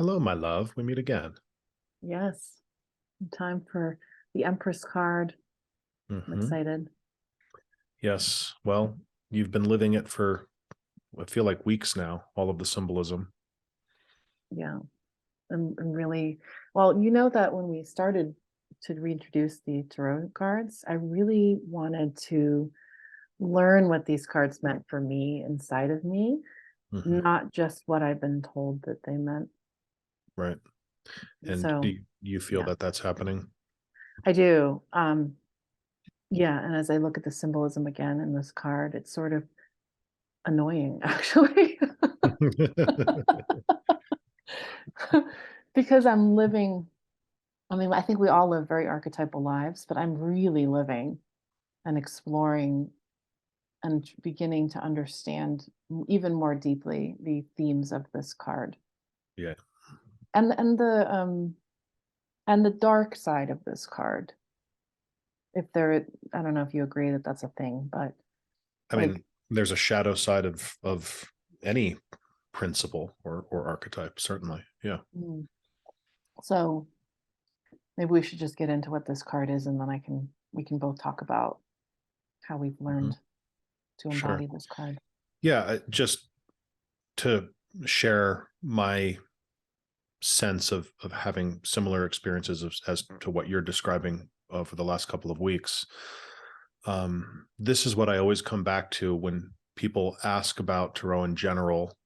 Hello, my love. We meet again. Yes. Time for the Empress card. I'm Hmm. excited. Yes. Well, you've been living it for, I feel like weeks now, all of the symbolism. Yeah. I'm really, well, you know that when we started to reintroduce the tarot cards, I really wanted to learn what these cards meant for me inside of me, Hmm. not just what I've been told that they meant. Right. And do So, you feel yeah, that that's happening? I do. Yeah, and as I look at the symbolism again in this card, it's sort of annoying actually. Because I'm living, I mean, I think we all live very archetypal lives, but I'm really living and exploring and beginning to understand even more deeply the themes of this card Yeah. and and the dark side of this card. If there, I don't know if you agree that that's a thing, but I like, mean, there's a shadow side of any principle or archetype, certainly. Yeah. mm, so maybe we should just get into what this card is, and then we can both talk about how we've Hmm. learned to Sure. embody this card. Yeah. Just to share my sense of having similar experiences as to what you're describing for the last couple of weeks. This is what I always come back to when people ask about tarot in general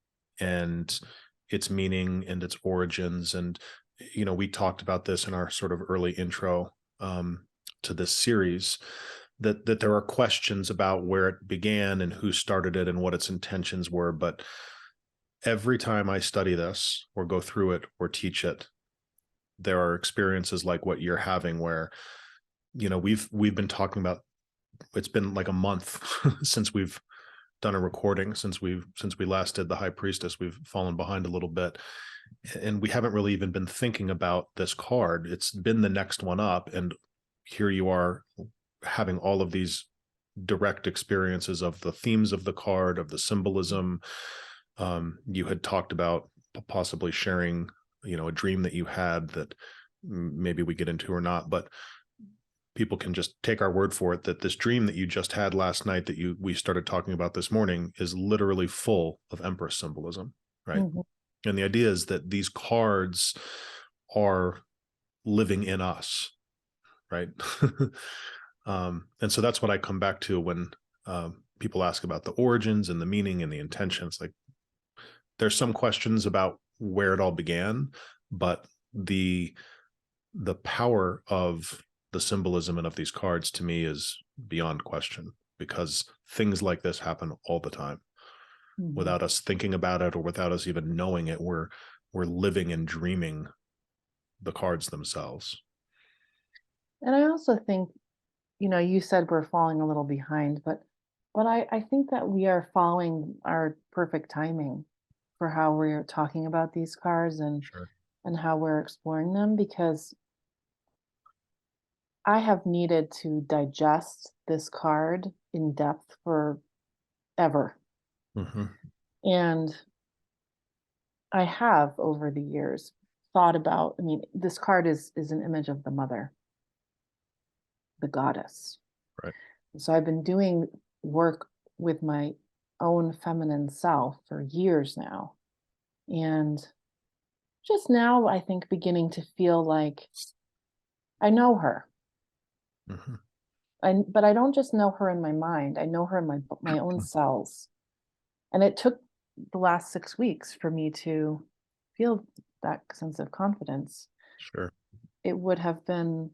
and its meaning and its origins. And, we talked about this in our sort of early intro to this series, that there are questions about where it began and who started it and what its intentions were. But every time I study this or go through it or teach it, there are experiences like what you're having where, we've been talking about, it's been like a month since we've done a recording, since we last did the high priestess. We've fallen behind a little bit, and we haven't really even been thinking about this card. It's been the next one up, and here you are having all of these direct experiences of the themes of the card, of the symbolism. You had talked about possibly sharing, a dream that you had that maybe we get into or not, but people can just take our word for it that this dream that you just had last night that we started talking about this morning is literally full of Empress symbolism, right? Mhm. And the idea is that these cards are living in us, right? And so that's what I come back to when people ask about the origins and the meaning and the intentions. Like, there's some questions about where it all began, but the power of the symbolism and of these cards to me is beyond question, because things like this happen all the time Mhm. without us thinking about it or without us even knowing it. We're living and dreaming the cards themselves. And I also think, you said we're falling a little behind, but I think that we are following our perfect timing for how we're talking about these cards Sure. and how we're exploring them, because I have needed to digest this card in depth for ever. Mm-hmm. And I have over the years thought about, I mean, this card is an image of the mother, the goddess. Right. So I've been doing work with my own feminine self for years now. And just now, I think beginning to feel like I know her. Mm-hmm. But I don't just know her in my mind. I know her in my own cells. And it took the last 6 weeks for me to feel that sense of confidence. Sure. It would have been,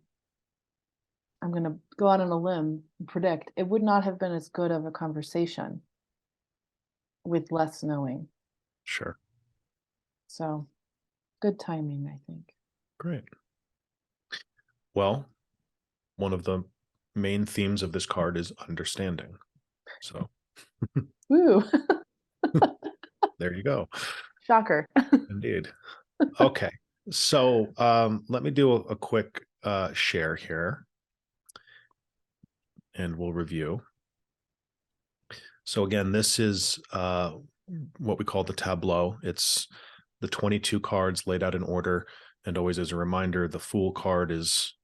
I'm going to go out on a limb and predict, it would not have been as good of a conversation with less knowing. Sure. So good timing, I think. Great. Well, one of the main themes of this card is understanding. So Woo, there you go. shocker. Indeed. Okay. So let me do a quick share here and we'll review. So again, this is what we call the tableau. It's the 22 cards laid out in order. And always as a reminder, the Fool card is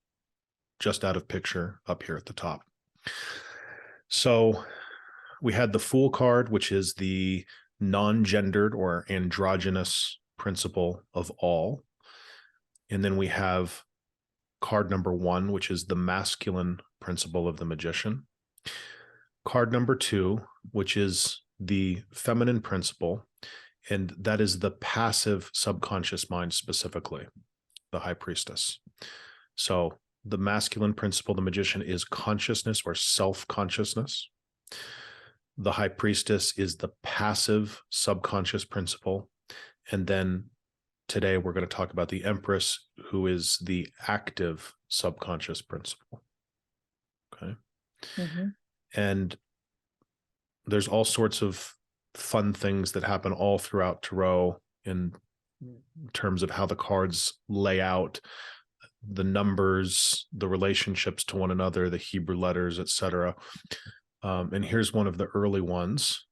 just out of picture up here at the top. So we had the Fool card, which is the non-gendered or androgynous principle of all. And then we have card number 1, which is the masculine principle of the magician. Card number 2, which is the feminine principle, and that is the passive subconscious mind, specifically the high priestess. So the masculine principle, the magician, is consciousness or self-consciousness. The high priestess is the passive subconscious principle. And then today we're going to talk about the Empress, who is the active subconscious principle. Okay. Mm-hmm. And there's all sorts of fun things that happen all throughout Tarot in terms of how the cards lay out, the numbers, the relationships to one another, the Hebrew letters, etc. And here's one of the early ones.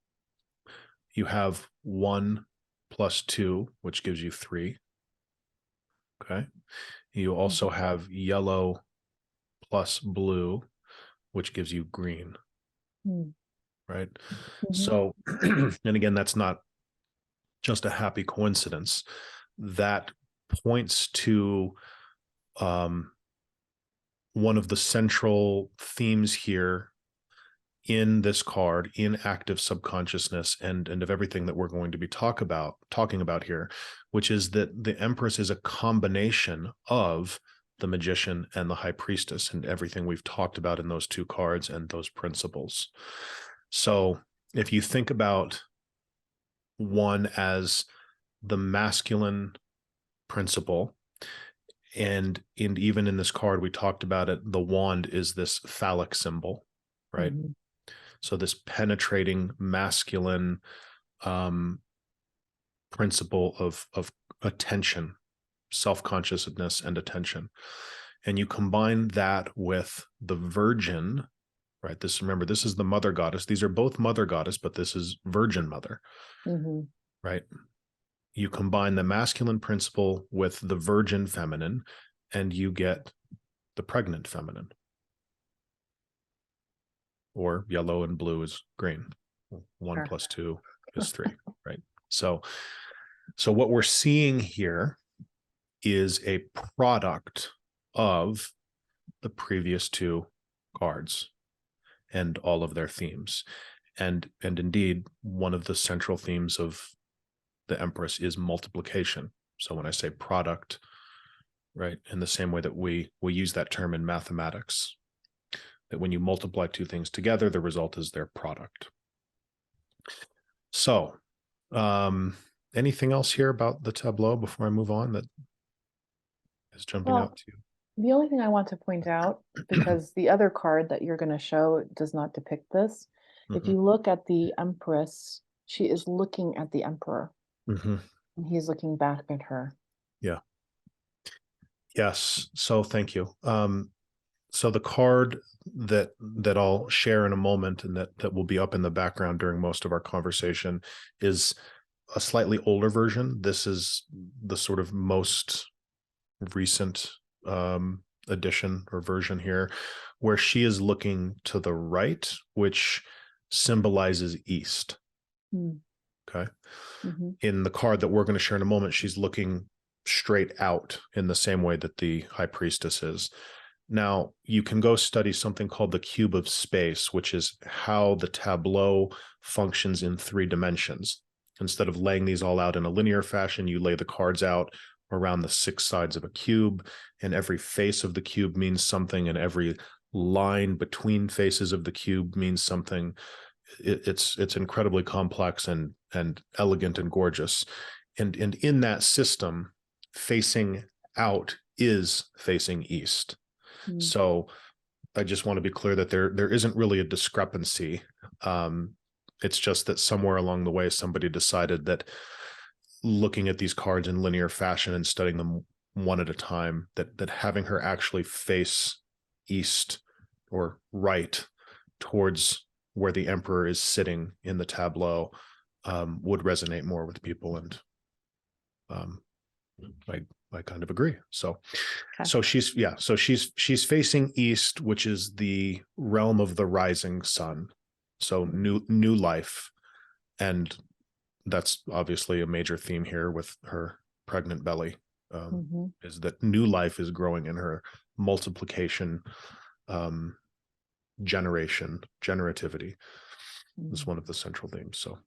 You have 1 plus 2, which gives you 3. Okay. You also have yellow plus blue, which gives you green. Right. So, and again, that's not just a happy coincidence. That points to one of the central themes here in this card, in active subconsciousness, and of everything that we're going to be talking about here, which is that the Empress is a combination of the magician and the high priestess, and everything we've talked about in those 2 cards and those principles. So if you think about 1 as the masculine principle, and even in this card, we talked about it, the wand is this phallic symbol, right? So this penetrating masculine principle of attention, self-consciousness and attention. And you combine that with the Virgin, right? Remember, this is the mother goddess. These are both mother goddess, but this is Virgin Mother, right? You combine the masculine principle with the virgin feminine, and you get the pregnant feminine. Or yellow and blue is green. 1 plus 2 is 3, right? So what we're seeing here is a product of the previous 2 cards and all of their themes. And indeed, one of the central themes of the Empress is multiplication. So when I say product, right, in the same way that we use that term in mathematics, that when you multiply 2 things together, the result is their product. So anything else here about the tableau before I move on that is jumping out to you? The only thing I want to point out, because the other card that you're going to show does not depict this. If you look at the Empress, she is looking at the Emperor. And he's looking back at her. Yeah. Yes. So thank you. So the card that I'll share in a moment, and that will be up in the background during most of our conversation, is a slightly older version. This is the sort of most recent edition or version here, where she is looking to the right, which symbolizes east. Okay. In the card that we're going to share in a moment, she's looking straight out in the same way that the high priestess is. Now, you can go study something called the cube of space, which is how the tableau functions in 3 dimensions. Instead of laying these all out in a linear fashion, you lay the cards out around the 6 sides of a cube, and every face of the cube means something, and every line between faces of the cube means something. It's incredibly complex and elegant and gorgeous. And in that system, facing out is facing east. So I just want to be clear that there isn't really a discrepancy. It's just that somewhere along the way, somebody decided that looking at these cards in linear fashion and studying them one at a time, that having her actually face east or right towards where the Emperor is sitting in the tableau would resonate more with people. And I kind of agree. So, Okay. so she's facing east, which is the realm of the rising sun. So new life, and that's obviously a major theme here with her pregnant belly. Is that new life is growing in her, multiplication, generativity is one of the central themes. So,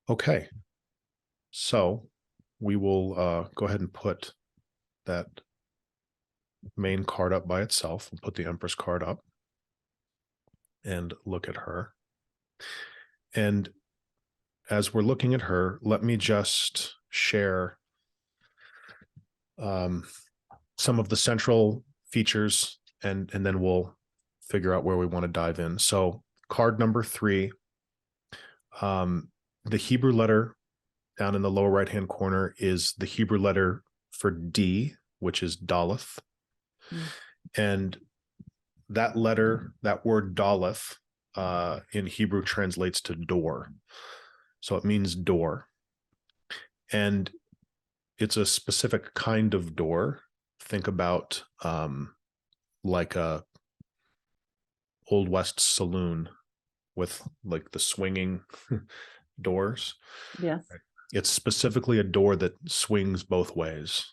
okay. So we will go ahead and put that main card up by itself. We'll put the Empress card up and look at her. And as we're looking at her, let me just share some of the central features, and then we'll figure out where we want to dive in. So card number 3, the Hebrew letter down in the lower right-hand corner is the Hebrew letter for D, which is daleth. And that letter, that word daleth, in Hebrew translates to door. So it means door. And it's a specific kind of door. Think about like a Old West saloon with like the swinging doors. Yes. It's specifically a door that swings both ways,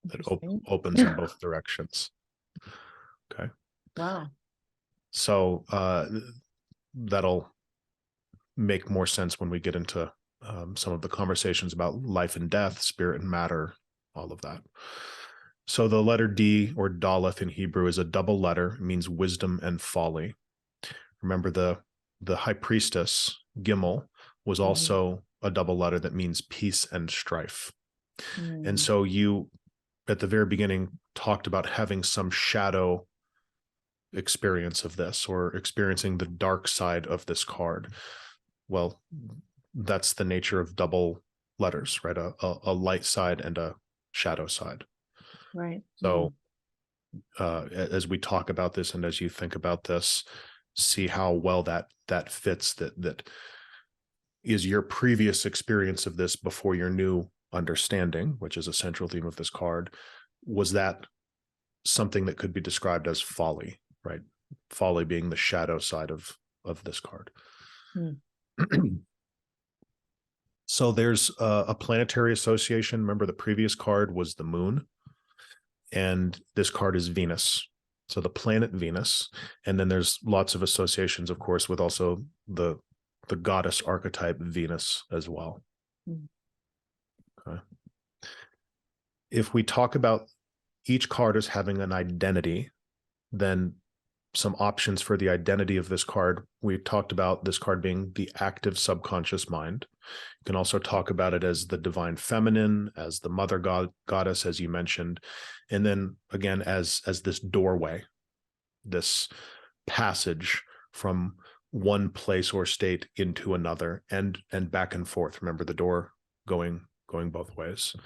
that opens in both directions. Okay. Wow. So that'll make more sense when we get into some of the conversations about life and death, spirit and matter, all of that. So the letter D, or daleth in Hebrew, is a double letter. It means wisdom and folly. Remember, the high priestess, Gimel, was also a double letter that means peace and strife. And so you, at the very beginning, talked about having some shadow experience of this, or experiencing the dark side of this card. Well, that's the nature of double letters, right? A light side and a shadow side. Right. So as we talk about this, and as you think about this, see how well that fits, that is your previous experience of this before your new understanding, which is a central theme of this card. Was that something that could be described as folly, right? Folly being the shadow side of this card. So there's a planetary association. Remember, the previous card was the moon, and this card is Venus. So the planet Venus, and then there's lots of associations, of course, with also the goddess archetype Venus as well. Okay. If we talk about each card as having an identity, then some options for the identity of this card. We talked about this card being the active subconscious mind. You can also talk about it as the divine feminine, as the mother goddess, as you mentioned, and then again as this doorway, this passage from one place or state into another, and back and forth. Remember, the door going both ways.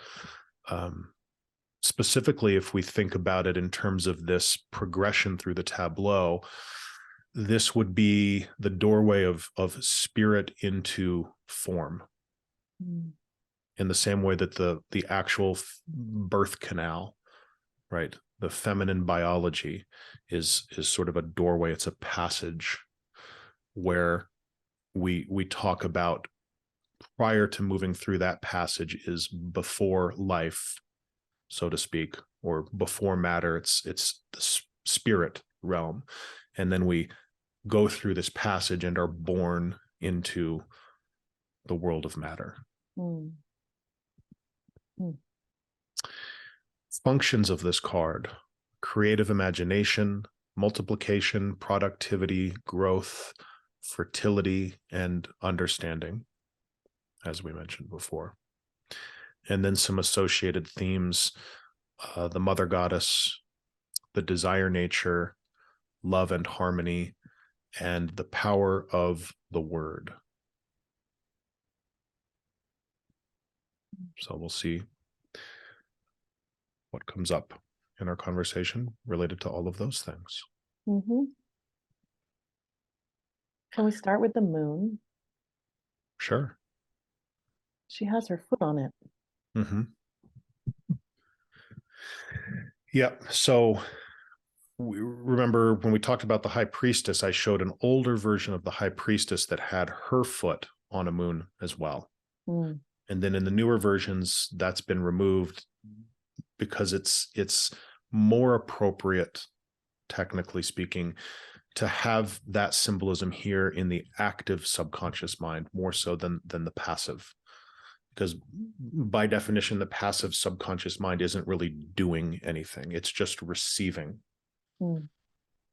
Specifically, if we think about it in terms of this progression through the tableau, this would be the doorway of spirit into form, in the same way that the actual birth canal, right, the feminine biology is sort of a doorway. It's a passage where we talk about, prior to moving through that passage is before life, so to speak, or before matter. It's the spirit realm, and then we go through this passage and are born into the world of matter. Functions of this card: creative imagination, multiplication, productivity, growth, fertility, and understanding, as we mentioned before. And then some associated themes: the mother goddess, the desire nature, love and harmony, and the power of the word. So we'll see what comes up in our conversation related to all of those things. Can we start with the moon? Sure. She has her foot on it. Mm-hmm. Yep. So remember when we talked about the high priestess, I showed an older version of the high priestess that had her foot on a moon as well. Mm. And then in the newer versions, that's been removed because it's more appropriate, technically speaking, to have that symbolism here in the active subconscious mind more so than the passive. Because by definition, the passive subconscious mind isn't really doing anything. It's just receiving. Mm.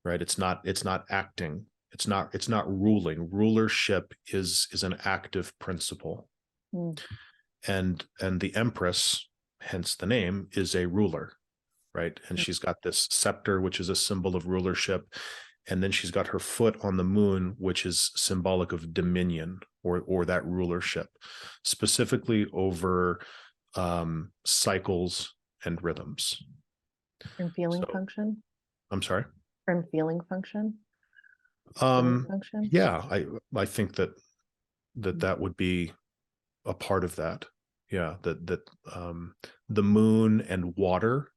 Right? It's not acting. It's not ruling. Rulership is an active principle. Mm. And the Empress, hence the name, is a ruler, right? And she's got this scepter, which is a symbol of rulership. And then she's got her foot on the moon, which is symbolic of dominion or that rulership, specifically over cycles and rhythms. And feeling So, function. I'm sorry. And feeling function. Feeling function. Yeah, I think that would be a part of that. Yeah, that the moon and water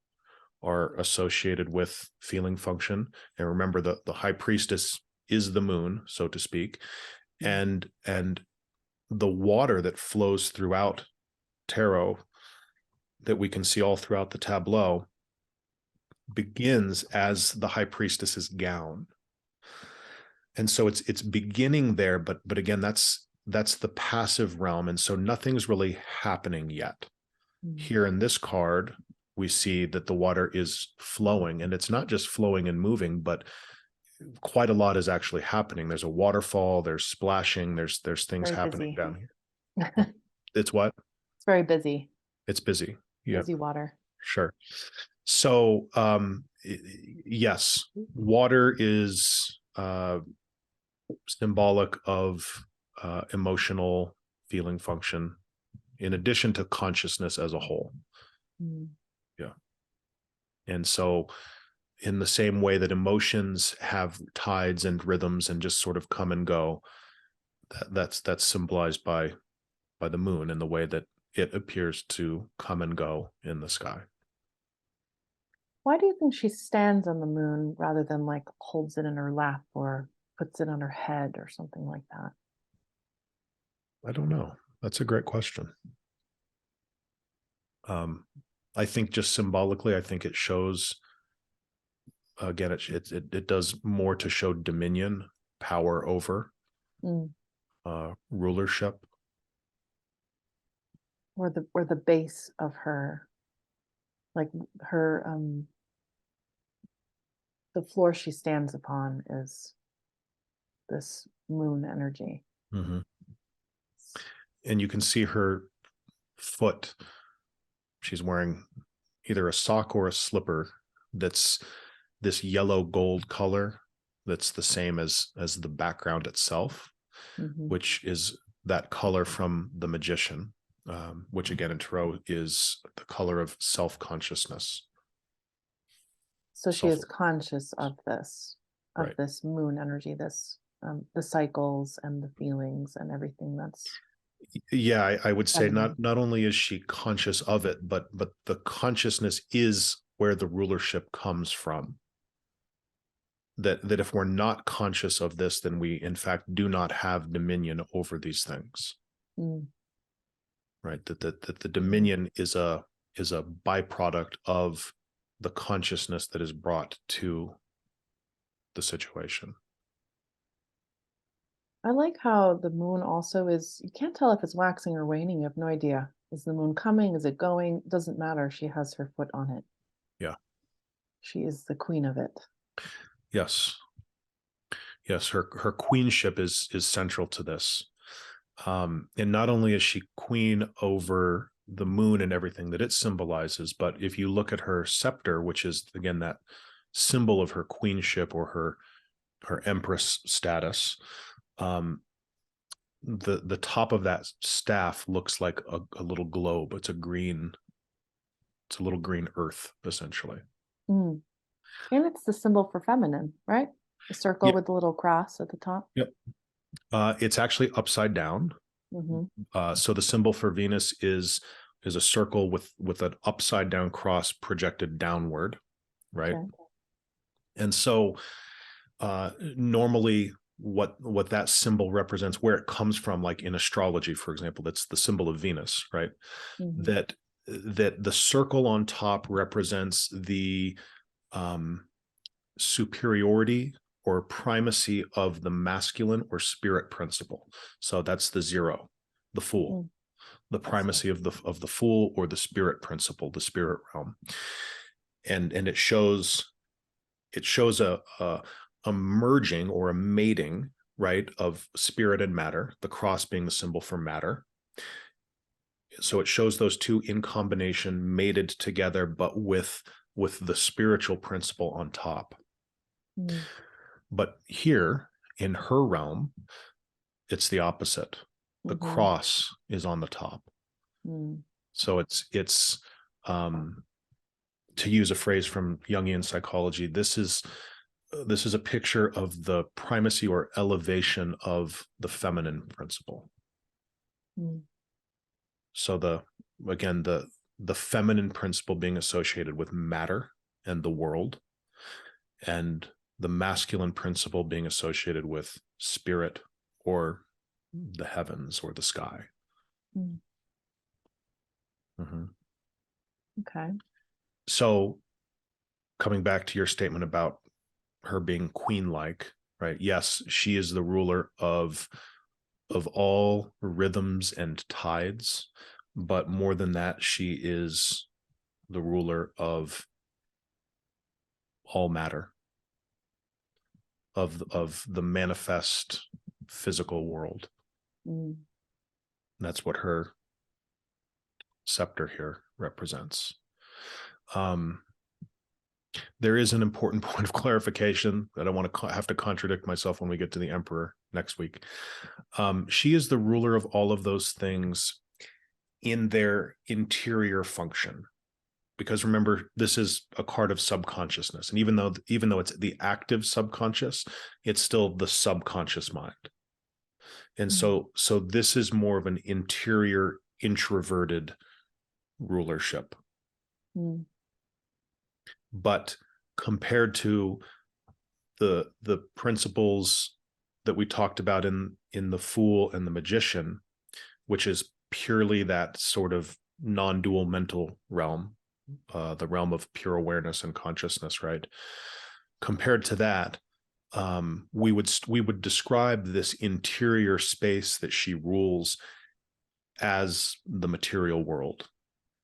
are associated with feeling function. And remember, the high priestess is the moon, so to speak, and the water that flows throughout tarot that we can see all throughout the tableau begins as the high priestess's gown. And so it's beginning there, but again, that's the passive realm, and so nothing's really happening yet. Here in this card, we see that the water is flowing, and it's not just flowing and moving, but quite a lot is actually happening. There's a waterfall, there's splashing, there's things Very happening busy. down here. It's what? It's very busy. It's busy. Yeah, Busy water. sure. So yes, water is symbolic of emotional feeling function in addition to consciousness as a whole. Mm. Yeah. And so in the same way that emotions have tides and rhythms and just sort of come and go, that's symbolized by the moon and the way that it appears to come and go in the sky. Why do you think she stands on the moon rather than like holds it in her lap or puts it on her head or something like that? I don't know. That's a great question. I think just symbolically, I think it shows, again, it does more to show dominion, power over, rulership. Or the base of her, like her the floor she stands upon is this moon energy. Mm-hmm. And you can see her foot. She's wearing either a sock or a slipper that's this yellow gold color that's the same as the background itself, which is that color from the magician, which again in tarot is the color of self-consciousness. So she is conscious of this, right. This moon energy, this the cycles and the feelings and everything that's. Yeah, I would say not only is she conscious of it, but the consciousness is where the rulership comes from. That if we're not conscious of this, then we in fact do not have dominion over these things. Right? That the dominion is a byproduct of the consciousness that is brought to the situation. I like how the moon also is, you can't tell if it's waxing or waning. You have no idea. Is the moon coming? Is it going? Doesn't matter. She has her foot on it. Yeah. She is the queen of it. Yes. Yes, her queenship is central to this. And not only is she queen over the moon and everything that it symbolizes, but if you look at her scepter, which is again that symbol of her queenship or her empress status, the top of that staff looks like a little globe. It's a little green earth, essentially. And it's the symbol for feminine, right? The circle with the little cross at the top. Yep. It's actually upside down. So the symbol for Venus is a circle with an upside down cross projected downward, right? Okay. And so normally what that symbol represents, where it comes from, like in astrology, for example, that's the symbol of Venus, right? That the circle on top represents the superiority or primacy of the masculine or spirit principle. So that's the zero, the fool, the primacy of the fool or the spirit principle, the spirit realm. And it shows a merging or a mating, right, of spirit and matter, the cross being the symbol for matter. So it shows those two in combination, mated together, but with the spiritual principle on top. But here in her realm, it's the opposite. The cross is on the top. So it's to use a phrase from Jungian psychology, this is a picture of the primacy or elevation of the feminine principle. So the feminine principle being associated with matter and the world, and the masculine principle being associated with spirit or the heavens or the sky. Okay. So coming back to your statement about her being queen-like, right? Yes, she is the ruler of all rhythms and tides, but more than that, she is the ruler of all matter, of the manifest physical world. That's what her scepter here represents. There is an important point of clarification that I want to have to contradict myself when we get to the Emperor next week. She is the ruler of all of those things in their interior function, because remember, this is a card of subconsciousness, and even though it's the active subconscious, it's still the subconscious mind. And so this is more of an interior introverted rulership. But compared to the principles that we talked about in the Fool and the Magician, which is purely that sort of non-dual mental realm, the realm of pure awareness and consciousness, right? Compared to that, we would describe this interior space that she rules as the material world.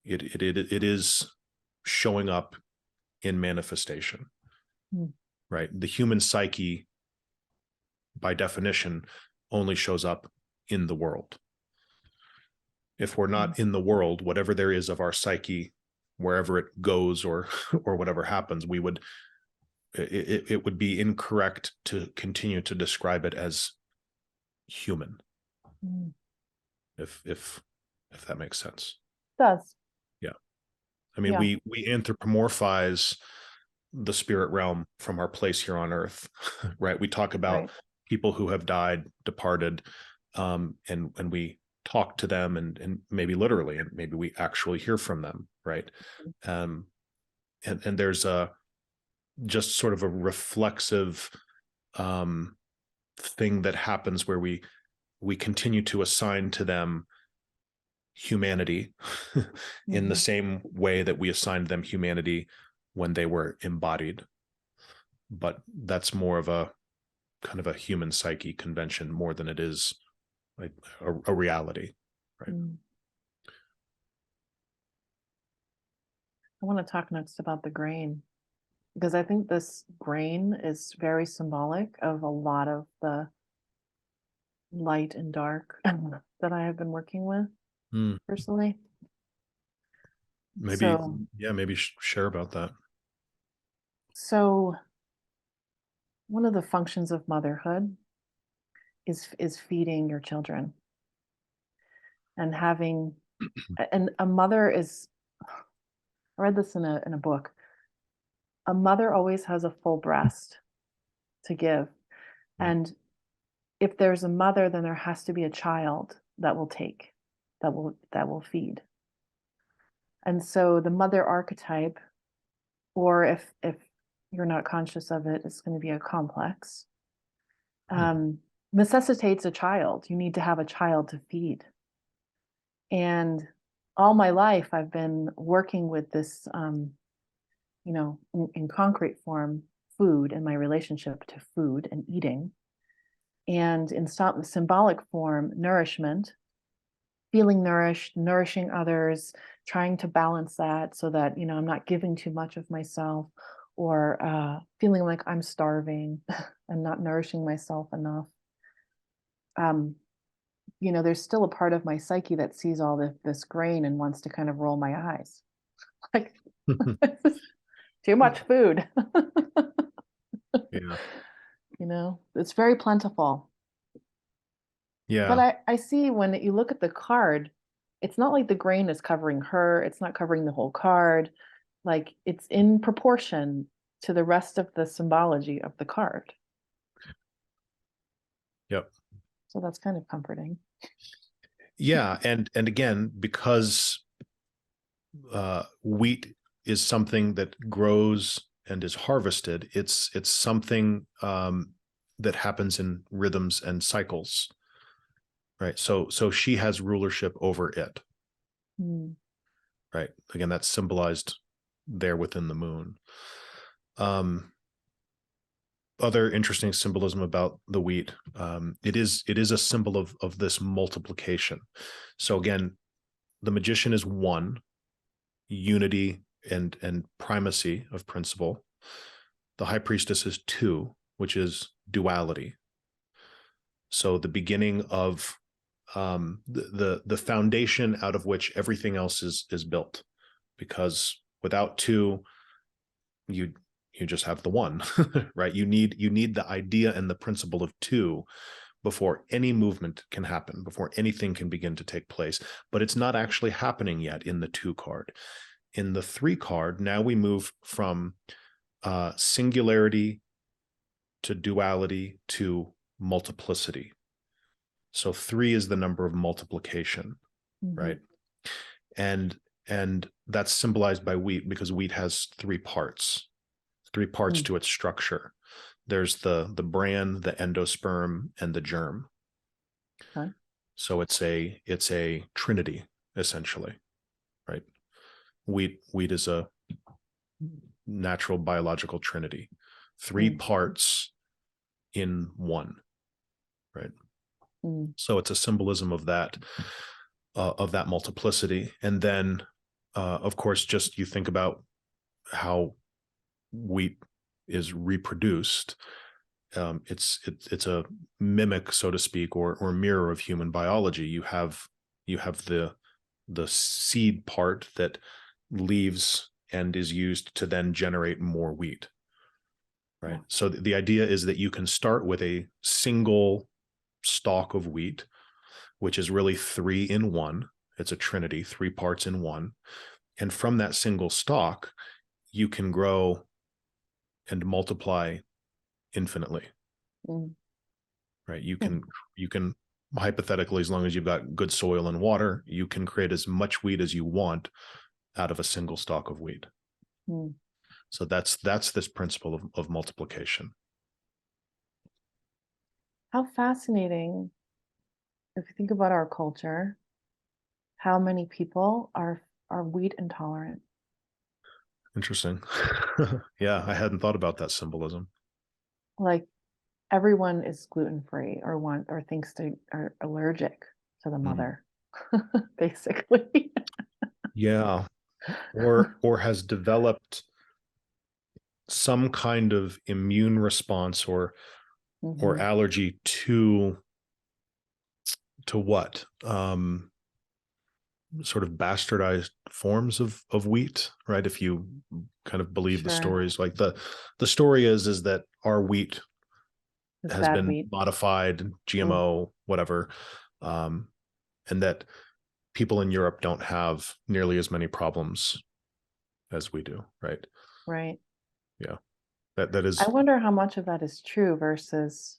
It is showing up in manifestation, right? The human psyche, by definition, only shows up in the world. If we're not in the world, whatever there is of our psyche, wherever it goes or whatever happens, it would be incorrect to continue to describe it as human. If that makes sense. It does. Yeah. I mean, we anthropomorphize the spirit realm from our place here on earth, right? We talk about people who have died, departed, and we talk to them and maybe literally, and maybe we actually hear from them, right? And there's just sort of a reflexive thing that happens where we continue to assign to them humanity in the same way that we assigned them humanity when they were embodied. But that's more of a kind of a human psyche convention more than it is like a reality, right? I want to talk next about the grain, because I think this grain is very symbolic of a lot of the light and dark that I have been working with personally. Maybe, maybe share about that. So one of the functions of motherhood is feeding your children and having, and a mother is, I read this in a book. A mother always has a full breast to give. And if there's a mother, then there has to be a child that will take, that will feed. And so the mother archetype, or if you're not conscious of it, it's going to be a complex, necessitates a child. You need to have a child to feed. And all my life, I've been working with this, in concrete form, food and my relationship to food and eating. And in symbolic form, nourishment, feeling nourished, nourishing others, trying to balance that so that, I'm not giving too much of myself, or feeling like I'm starving and not nourishing myself enough. There's still a part of my psyche that sees all this grain and wants to kind of roll my eyes. Like, too much food. Yeah. It's very plentiful. Yeah. But I see when you look at the card, it's not like the grain is covering her. It's not covering the whole card. Like, it's in proportion to the rest of the symbology of the card. Yep. So that's kind of comforting. Yeah. And again, because wheat is something that grows and is harvested, it's something that happens in rhythms and cycles, right? So she has rulership over it, right? Again, that's symbolized there within the moon. Other interesting symbolism about the wheat, it is a symbol of this multiplication. So again, the magician is one, unity and primacy of principle. The high priestess is two, which is duality. So the beginning of the foundation out of which everything else is built, because without two, you just have the one, right? You need the idea and the principle of two before any movement can happen, before anything can begin to take place. But it's not actually happening yet in the two card. In the three card, now we move from singularity to duality to multiplicity. So three is the number of multiplication, right? And that's symbolized by wheat, because wheat has three parts to its structure. There's the bran, the endosperm, and the germ. Huh? So it's a trinity, essentially, right? Wheat is a natural biological trinity, three parts in one, right? So it's a symbolism of that multiplicity. And then of course, just you think about how wheat is reproduced. It's a mimic, so to speak, or mirror of human biology. You have the seed part that leaves and is used to then generate more wheat, right? Yeah. So the idea is that you can start with a single stalk of wheat, which is really three in one. It's a trinity, three parts in one. And from that single stalk, you can grow and multiply infinitely, right? You can hypothetically, as long as you've got good soil and water, you can create as much wheat as you want out of a single stalk of wheat. So that's this principle of multiplication. How fascinating, if you think about our culture, how many people are wheat intolerant. Interesting. Yeah, I hadn't thought about that symbolism. Like, everyone is gluten-free or thinks they are allergic to the mother, basically. Yeah. Or has developed some kind of immune response or allergy to what? Sort of bastardized forms of wheat, right? If you kind of believe the stories, like the story is that our wheat has been modified, GMO, whatever, and that people in Europe don't have nearly as many problems as we do, right? Right. Yeah. That is. I wonder how much of that is true versus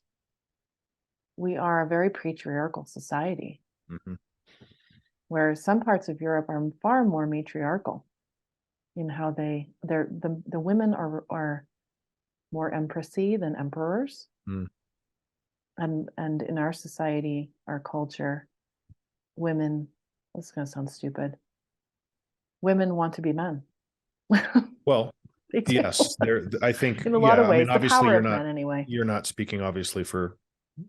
we are a very patriarchal society. Mhm. where some parts of Europe are far more matriarchal in how the women are more empressy than emperors. Mm. And in our society, our culture, women, this is gonna sound stupid, women want to be men. Well, They do. yes, I think, In a lot yeah, of I mean, ways, the obviously power of men anyway. you're not speaking obviously for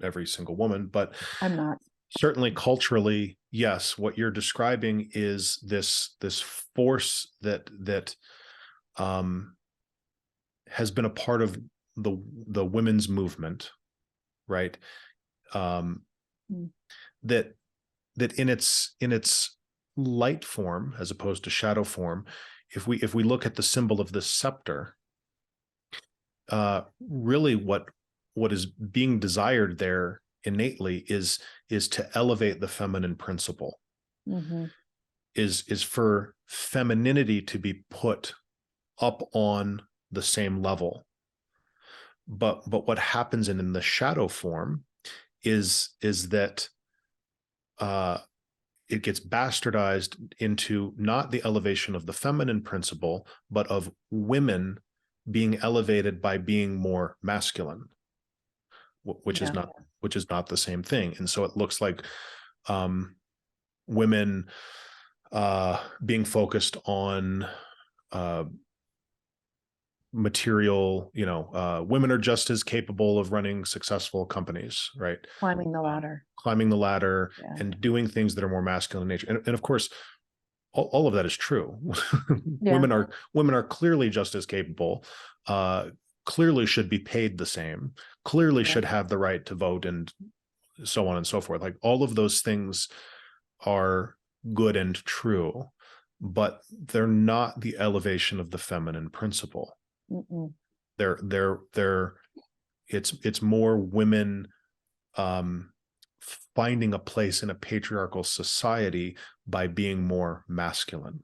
every single woman, but I'm not. certainly culturally, yes, what you're describing is this force that um has been a part of the women's movement, right? Um Mm. that in its light form as opposed to shadow form, if we look at the symbol of this scepter, really what is being desired there innately is to elevate the feminine principle, Mm-hmm. is for femininity to be put up on the same level. But what happens in the shadow form is that uh it gets bastardized into not the elevation of the feminine principle, but of women being elevated by being more masculine, which is Yeah. not the same thing. And so it looks like um, women being focused on uh, material, women are just as capable of running successful companies, right? Climbing the ladder. Climbing the ladder Yeah. and doing things that are more masculine in nature. And of course, all of that is true. Yeah. women are clearly just as capable, clearly should be paid the same, clearly Yeah. should have the right to vote, and so on and so forth. Like, all of those things are good and true, but they're not the elevation of the feminine principle. Mm-mm. They're it's more women um finding a place in a patriarchal society by being more masculine,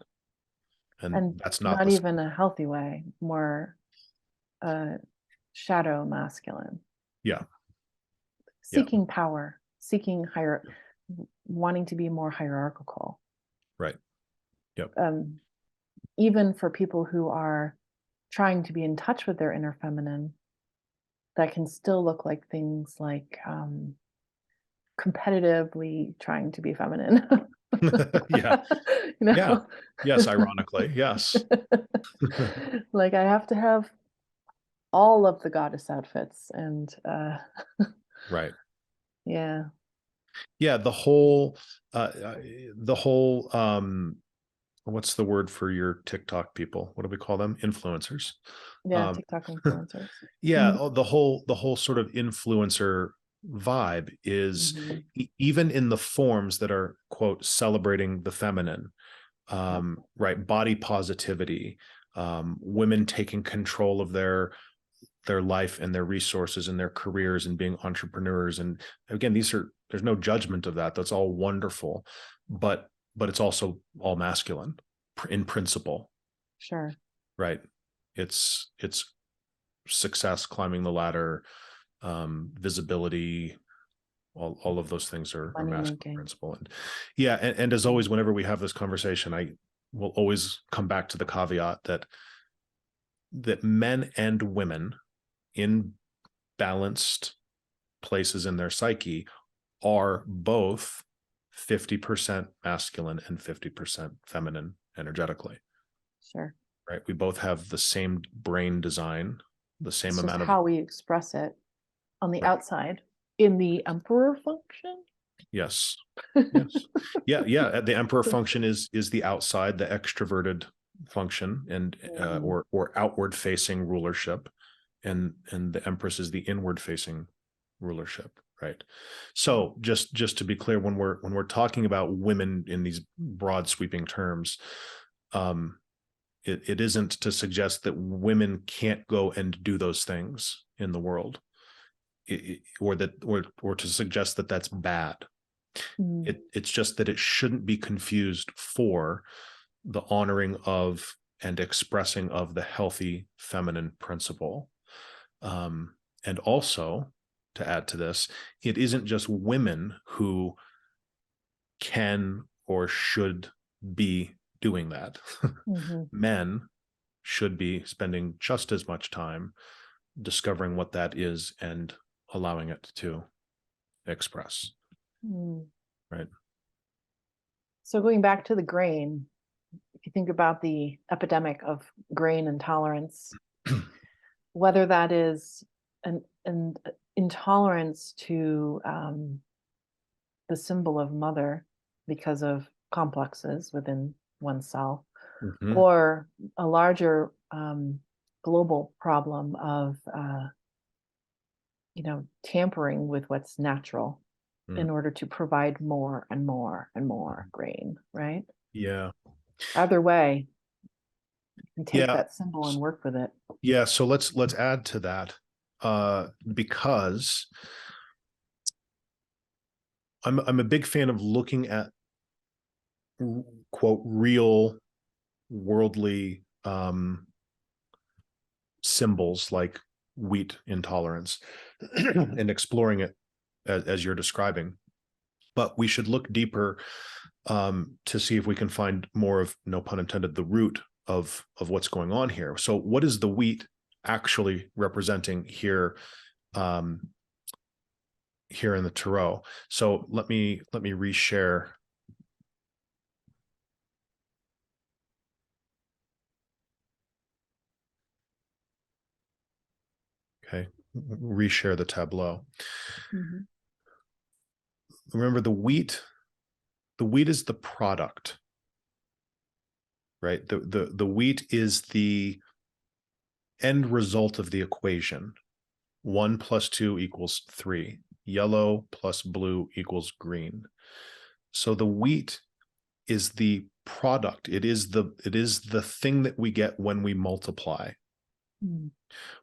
and And that's not not the same. even a healthy way, more uh, shadow masculine, Yeah, yeah, seeking power, seeking higher, wanting to be more hierarchical. right, yep, Um, Even for people who are trying to be in touch with their inner feminine, that can still look like things like competitively trying to be feminine. yeah, you yeah, know, yes, ironically, yes. like I have to have all of the goddess outfits, and Right, yeah, yeah, uh the whole what's the word for your TikTok people? What do we call them? Influencers. yeah, um TikTok influencers. yeah, Mhm. the whole sort of influencer vibe is Mhm. even in the forms that are, quote, celebrating the feminine, Yeah, right, body positivity, women taking control of their life and their resources and their careers and being entrepreneurs. And again, there's no judgment of that. That's all wonderful, but it's also all masculine in principle, sure. right? It's success, climbing the ladder, visibility, all of those things are Money masculine making. principle. And yeah, and as Mhm. always, whenever we have this conversation, I will always come back to the caveat that men and women in balanced places in their psyche are both 50% masculine and 50% feminine energetically, Sure. right? We both have the same brain design, the same It's just amount of, how we express it on the right. outside in the emperor function. Yes. Yes. Yeah. Yeah. The emperor function is the outside, the extroverted function, and Mhm. or outward facing rulership, and the empress is the inward facing rulership, right? So just to be clear, when we're talking about women in these broad sweeping terms, um, it isn't to suggest that women can't go and do those things in the world, or to suggest that that's bad. Mhm. It's just that it shouldn't be confused for the honoring of and expressing of the healthy feminine principle. And also, to add to this, it isn't just women who can or should be doing that. Mhm. Men should be spending just as much time discovering what that is and allowing it to express. Mm. Right. So going back to the grain, if you think about the epidemic of grain intolerance, whether that is an intolerance to the symbol of mother because of complexes within oneself, Mhm. or a larger global problem of tampering with what's natural Mm. in order to provide more and more and more grain, right? Yeah. Either way, you can take Yeah. that symbol and work with it. Yeah. So let's add to that, because I'm a big fan of looking at quote real worldly symbols like wheat intolerance and exploring it as you're describing. But we should look deeper to see if we can find more of, no pun intended, the root of what's going on here. So what is the wheat actually representing here, here in the tarot? So let me reshare. Okay, reshare the tableau. Mhm. Remember, the wheat is the product, right? The wheat is the end result of the equation. 1 + 2 = 3. Yellow plus blue equals green. So the wheat is the product. It is the thing that we get when we multiply. Mm.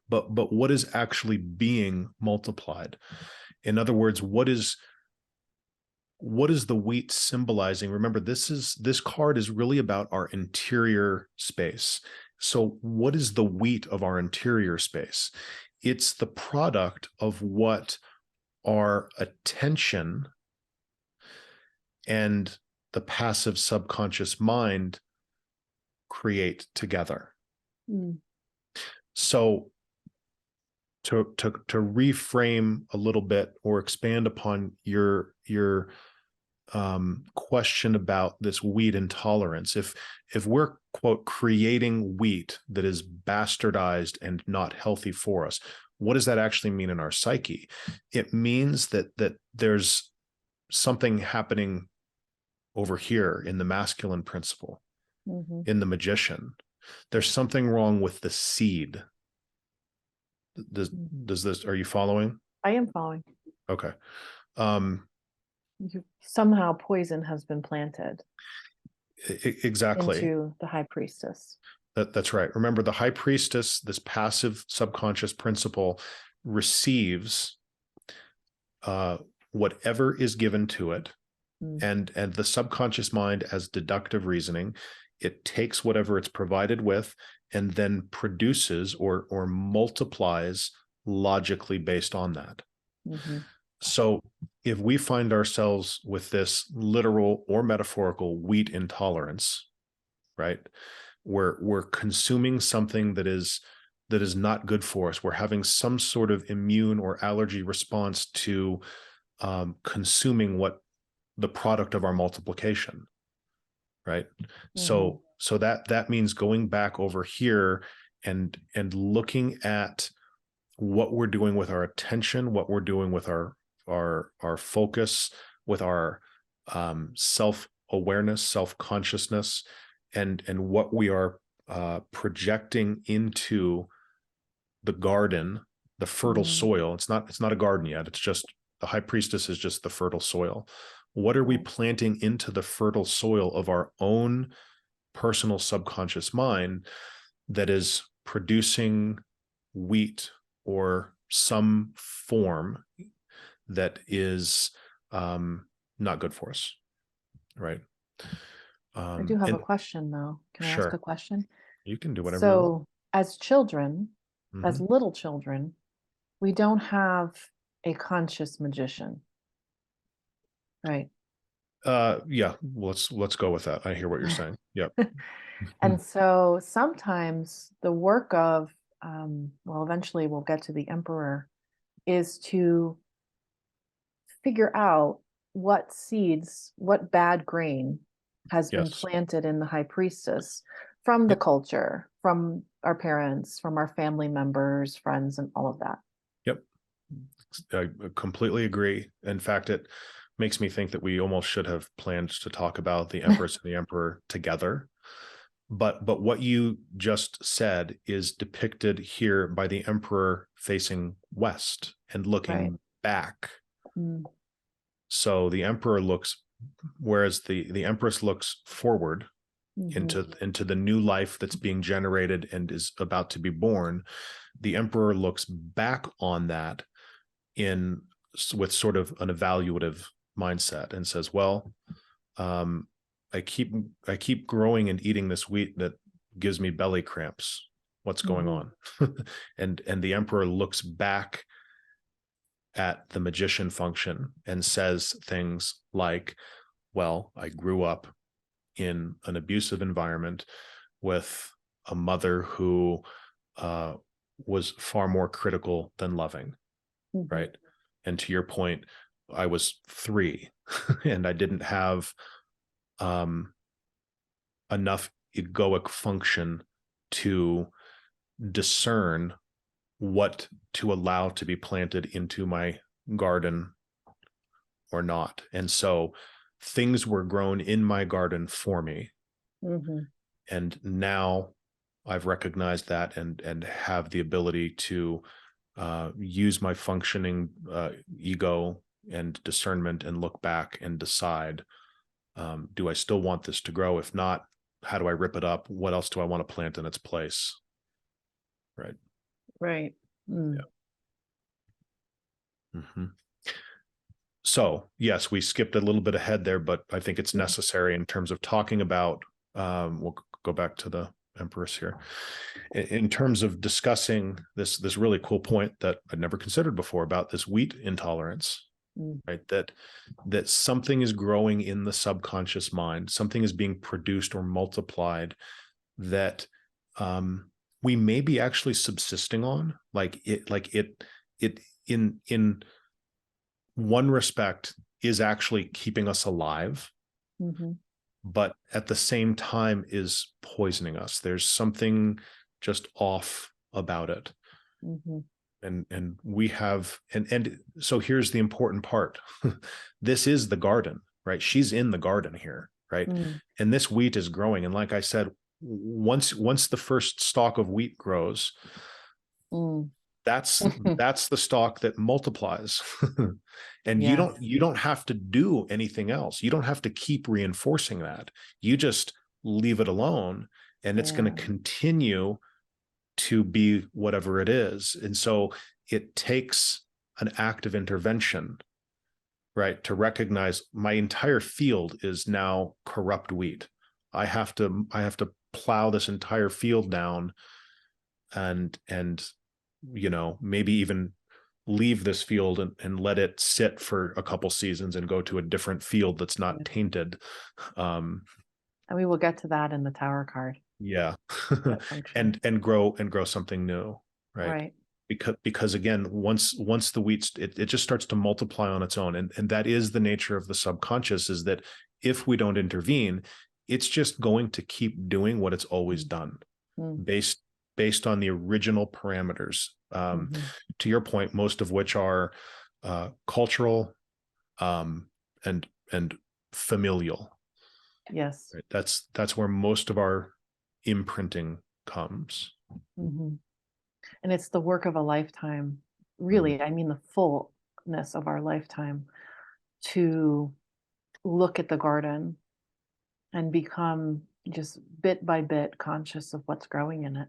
But what is actually being multiplied? In other words, what is the wheat symbolizing? Remember, this card is really about our interior space. So what is the wheat of our interior space? It's the product of what our attention and the passive subconscious mind create together. Mm. So to reframe a little bit or expand upon your question about this wheat intolerance, if we're quote creating wheat that is bastardized and not healthy for us, what does that actually mean in our psyche? It means that there's something happening over here in the masculine principle, Mhm. in the magician. There's something wrong with the seed. Does this, are you following? I am following. Okay. Um, Somehow poison has been planted exactly. into the high priestess. That's right. Remember, the high priestess, this passive subconscious principle, receives whatever is given to it, Mm. and the subconscious mind, as deductive reasoning, it takes whatever it's provided with and then produces or multiplies logically based on that. Mhm. So if we find ourselves with this literal or metaphorical wheat intolerance, right? We're consuming something that is not good for us. We're having some sort of immune or allergy response to consuming what the product of our multiplication, right? Mhm. So that means going back over here and looking at what we're doing with our attention, what we're doing with our focus, with our self-awareness, self-consciousness, and what we are projecting into the garden, the fertile Mhm. soil. It's not a garden yet. It's just, the high priestess is just the fertile soil. What are we Right. planting into the fertile soil of our own personal subconscious mind that is producing wheat or some form that is not good for us, right? I do have a And question though. Can I ask a sure, question? you can do whatever you want. So, as children, as Mhm. little children, we don't have a conscious magician, right? Yeah, let's go with that. I hear what you're saying. Yep. And so sometimes the work of, well, eventually we'll get to the emperor, is to figure out what seeds, what bad grain has been Yes. planted in the high priestess from the Yep. culture, from our parents, from our family members, friends, and all of that. Yep. I completely agree. In fact, it makes me think that we almost should have planned to talk about the Empress and the Emperor together. But what you just said is depicted here by the Emperor facing west and Right. looking back. Mm. So the Emperor looks, whereas the Empress looks forward into the new life that's being generated and is about to be born. The Emperor looks back on that in with sort of an evaluative mindset and says, well, I keep growing and eating this wheat that gives me belly cramps. What's going on? and the Emperor looks back at the magician function and says things like, well, I grew up in an abusive environment with a mother who was far more critical than loving, right? And to your point, I was 3 and I didn't have enough egoic function to discern what to allow to be planted into my garden or not. And so things were grown in my garden for me. And now I've recognized that and have the ability to use my functioning ego and discernment and look back and decide, do I still want this to grow? If not, how do I rip it up? What else do I want to plant in its place? Right. Right. Mm. Yeah. So yes, we skipped a little bit ahead there, but I think it's necessary in terms of talking about, we'll go back to the Empress here, in terms of discussing this really cool point that I'd never considered before about this wheat intolerance, right? That something is growing in the subconscious mind, something is being produced or multiplied that we may be actually subsisting on, like it in one respect is actually keeping us alive, but at the same time is poisoning us. There's something just off about it. And we have, and so here's the important part. This is the garden, right? She's in the garden here, right? And this wheat is growing. And like I said, once the first stalk of wheat grows, that's the stalk that multiplies. And you don't have to do anything else. You don't have to keep reinforcing that. You just leave it alone and it's going to continue to be whatever it is. And so it takes an act of intervention, right, to recognize my entire field is now corrupt wheat. I have to plow this entire field down and maybe even leave this field and let it sit for a couple seasons and go to a different field that's not tainted. And we will get to that in the Tower card. Yeah. and grow something new, right? Because again, once the wheat, it just starts to multiply on its own. And that is the nature of the subconscious, is that if we don't intervene, it's just going to keep doing what it's always done, based on the original parameters. To your point, most of which are cultural and familial. Yes. Right? That's where most of our imprinting comes. And it's the work of a lifetime, really. I mean, the fullness of our lifetime, to look at the garden and become just bit by bit conscious of what's growing in it.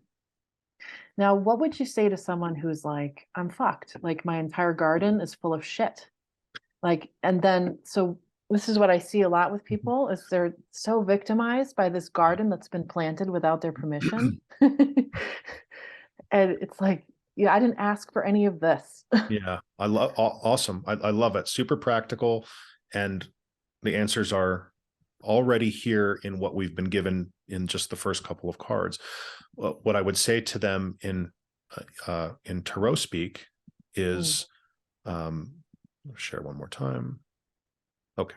Now, what would you say to someone who's like, I'm fucked, like my entire garden is full of shit? Like, and then, so this is what I see a lot with people, is they're so victimized by this garden that's been planted without their permission. And it's like, I didn't ask for any of this. Yeah, I love, awesome. I love it. Super practical. And The answers are already here in what we've been given in just the first couple of cards. What I would say to them in tarot speak is, I'll share one more time. Okay.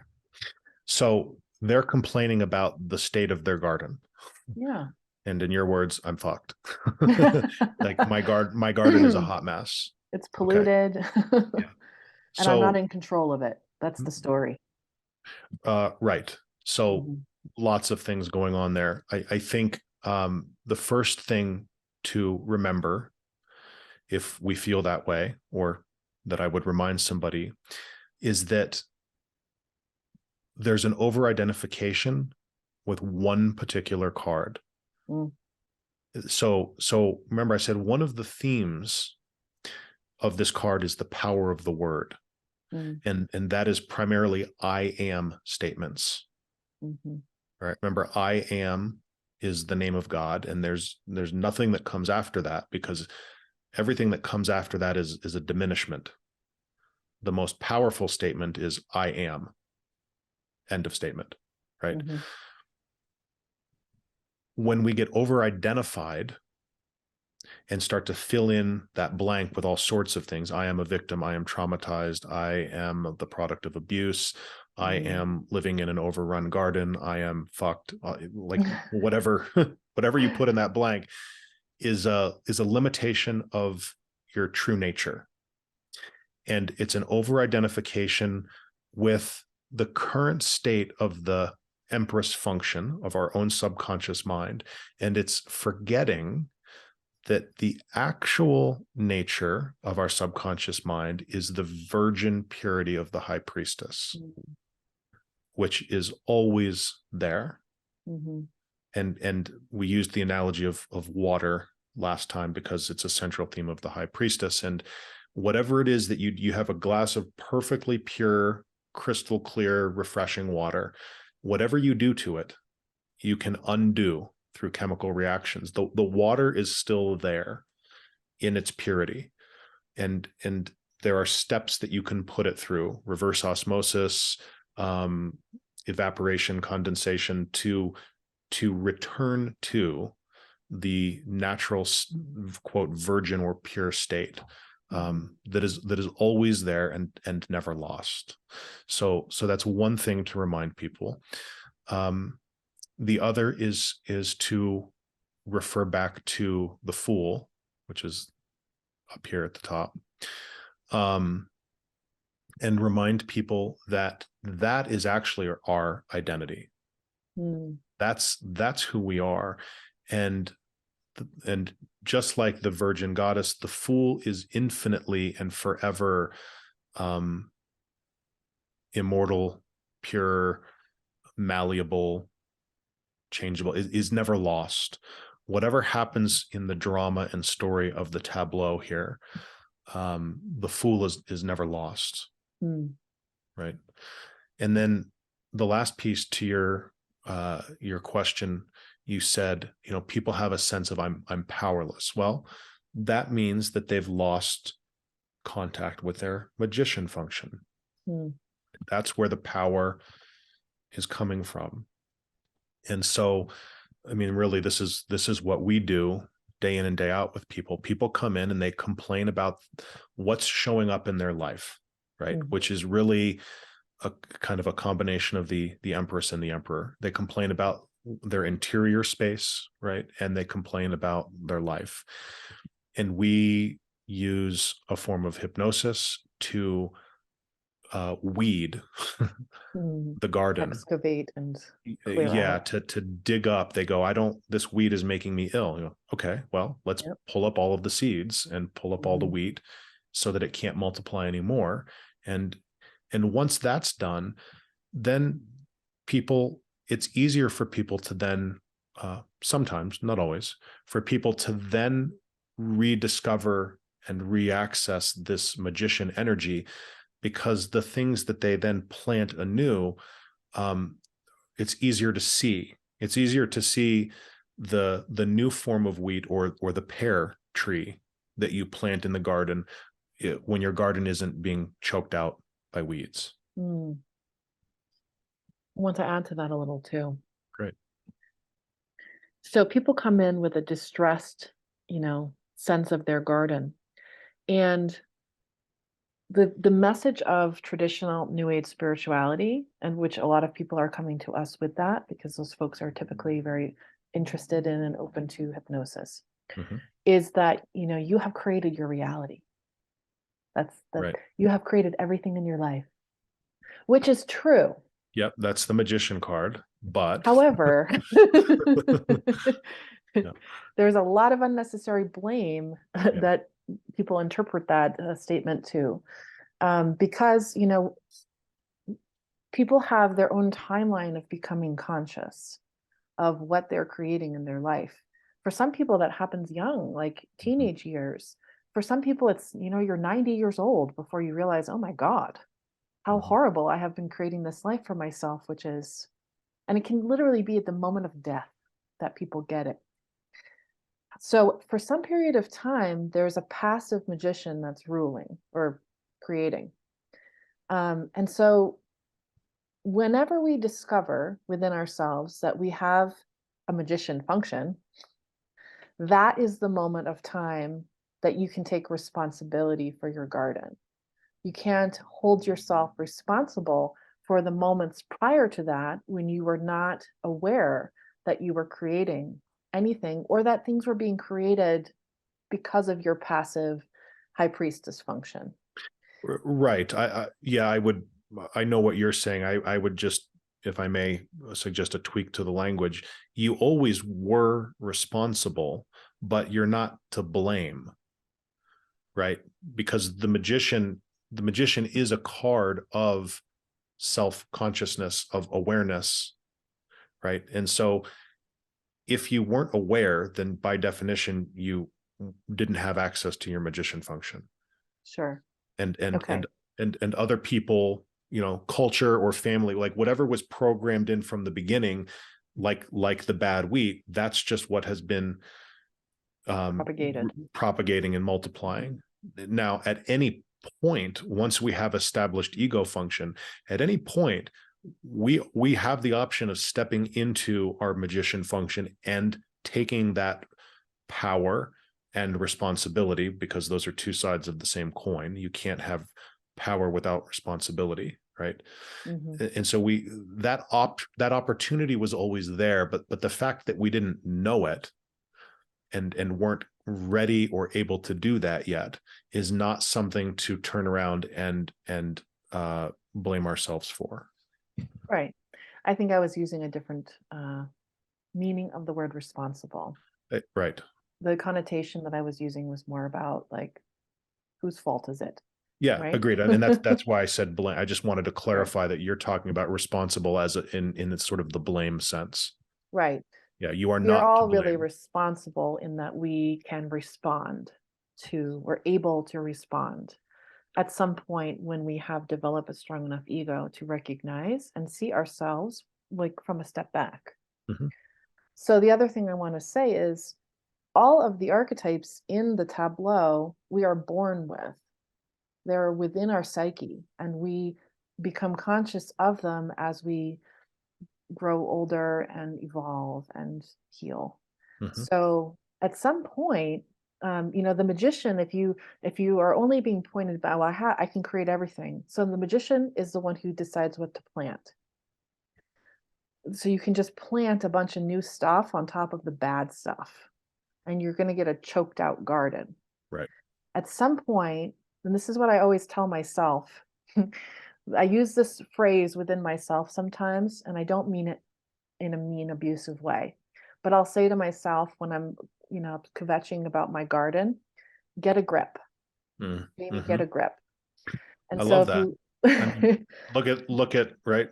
So they're complaining about the state of their garden. Yeah. And in your words, I'm fucked. Like my garden is a hot mess. It's polluted. Okay. Yeah. And I'm not So, in control of it. That's the story. right. So Mhm. lots of things going on there. I think the first thing to remember, if we feel that way, or that I would remind somebody, is that there's an over-identification with one particular card. Mm. So remember, I said one of the themes of this card is the power of the word. Mm. And that is primarily I am statements. Mm-hmm. Right? Remember, I am is the name of God, and there's nothing that comes after that, because everything that comes after that is a diminishment. The most powerful statement is I am. End of statement. Right? Mm-hmm. When we get over-identified and start to fill in that blank with all sorts of things. I am a victim. I am traumatized. I am the product of abuse. I am living in an overrun garden. I am fucked. Like whatever, whatever you put in that blank is a limitation of your true nature. And it's an over-identification with the current state of the Empress function of our own subconscious mind. And it's forgetting that the actual nature of our subconscious mind is the virgin purity of the high priestess, which is always there. Mm-hmm. And we used the analogy of water last time because it's a central theme of the high priestess. And whatever it is that you have a glass of perfectly pure, crystal clear, refreshing water, whatever you do to it, you can undo through chemical reactions. The water is still there in its purity. And there are steps that you can put it through: reverse osmosis, evaporation, condensation, to return to the natural, quote, virgin or pure state, that is always there and never lost. So that's one thing to remind people. The other is to refer back to the Fool, which is up here at the top, and remind people that that is actually our identity. That's who we are. And just like the Virgin Goddess, the Fool is infinitely and forever immortal, pure, malleable, changeable, is never lost. Whatever happens in the drama and story of the tableau here, the Fool is never lost. Right. And then the last piece to your question, you said, people have a sense of I'm powerless. Well, that means that they've lost contact with their magician function. That's where the power is coming from. And so, I mean, really, this is what we do day in and day out with people. People come in and they complain about what's showing up in their life, right? Which is really a kind of a combination of the Empress and the Emperor. They complain about their interior space, right? And they complain about their life. And we use a form of hypnosis to weed the garden. Excavate and clear out. To dig up. They go, this weed is making me ill. Okay, well, let's pull up all of the seeds and pull up all the wheat so that it can't multiply anymore. And once that's done, then it's easier for people to then, sometimes, not always, for people to then rediscover and reaccess this magician energy, because the things that they then plant anew, it's easier to see. It's easier to see the new form of wheat or the pear tree that you plant in the garden when your garden isn't being choked out by weeds. want to add to that a little too. Great. So people come in with a distressed, sense of their garden. And the message of traditional New Age spirituality, and which a lot of people are coming to us with that because those folks are typically very interested in and open to hypnosis, Hmm. is that you have created your reality. That Right. you have created everything in your life, which is true. Yep. That's the magician card. But However, yeah. there's a lot of unnecessary blame Yeah. that people interpret that statement to, because people have their own timeline of becoming conscious of what they're creating in their life. For some people, that happens young, like Mhm. teenage years. For some people, it's you're 90 years old before you realize, oh my God, how Mhm. horrible, I have been creating this life for myself, and it can literally be at the moment of death that people get it. So for some period of time, there's a passive magician that's ruling or creating. And so whenever we discover within ourselves that we have a magician function, that is the moment of time that you can take responsibility for your garden. You can't hold yourself responsible for the moments prior to that when you were not aware that you were creating anything or that things were being created because of your passive high priestess function. Right. Yeah, I would, I know what you're saying. I would just, if I may suggest a tweak to the language, you always were responsible, but you're not to blame, right? Because the magician is a card of self-consciousness, of awareness, right? And so if you weren't aware, then by definition, you didn't have access to your magician function. Sure. and and Okay. and and other people, culture or family, like whatever was programmed in from the beginning, like the bad wheat, that's just what has been um, Propagated. propagating and multiplying. Now, at any point, once we have established ego function, at any point, we have the option of stepping into our magician function and taking that power and responsibility, because those are two sides of the same coin. You can't have power without responsibility, right? Hmm. And so that opportunity was always there, but the fact that we didn't know it and weren't ready or able to do that yet is not something to turn around and blame ourselves for. Right. I think I was using a different meaning of the word responsible. Right. The connotation that I was using was more about like, whose fault is it? Yeah, Right. agreed. And that's why I said blame. I just wanted to Sure. clarify that you're talking about responsible as in sort of the blame sense. Right. Yeah, you are We are not to all really blame. responsible in that we can respond to, we're able to respond at some point when we have developed a strong enough ego to recognize and see ourselves like from a step back. Mhm. So the other thing I want to say is all of the archetypes in the tableau we are born with. They're within our psyche, and we become conscious of them as we grow older and evolve and heal. Mhm. So at some point, the magician, if you are only being pointed by, well, I can create everything. So the magician is the one who decides what to plant. So you can just plant a bunch of new stuff on top of the bad stuff, and you're going to get a choked out garden. Right. At some point, and this is what I always tell myself, I use this phrase within myself sometimes, and I don't mean it in a mean, abusive way. But I'll say to myself when I'm, kvetching about my garden, get a grip. Maybe get Mm-hmm. a grip. And I so love if that. you, I mean, look at right.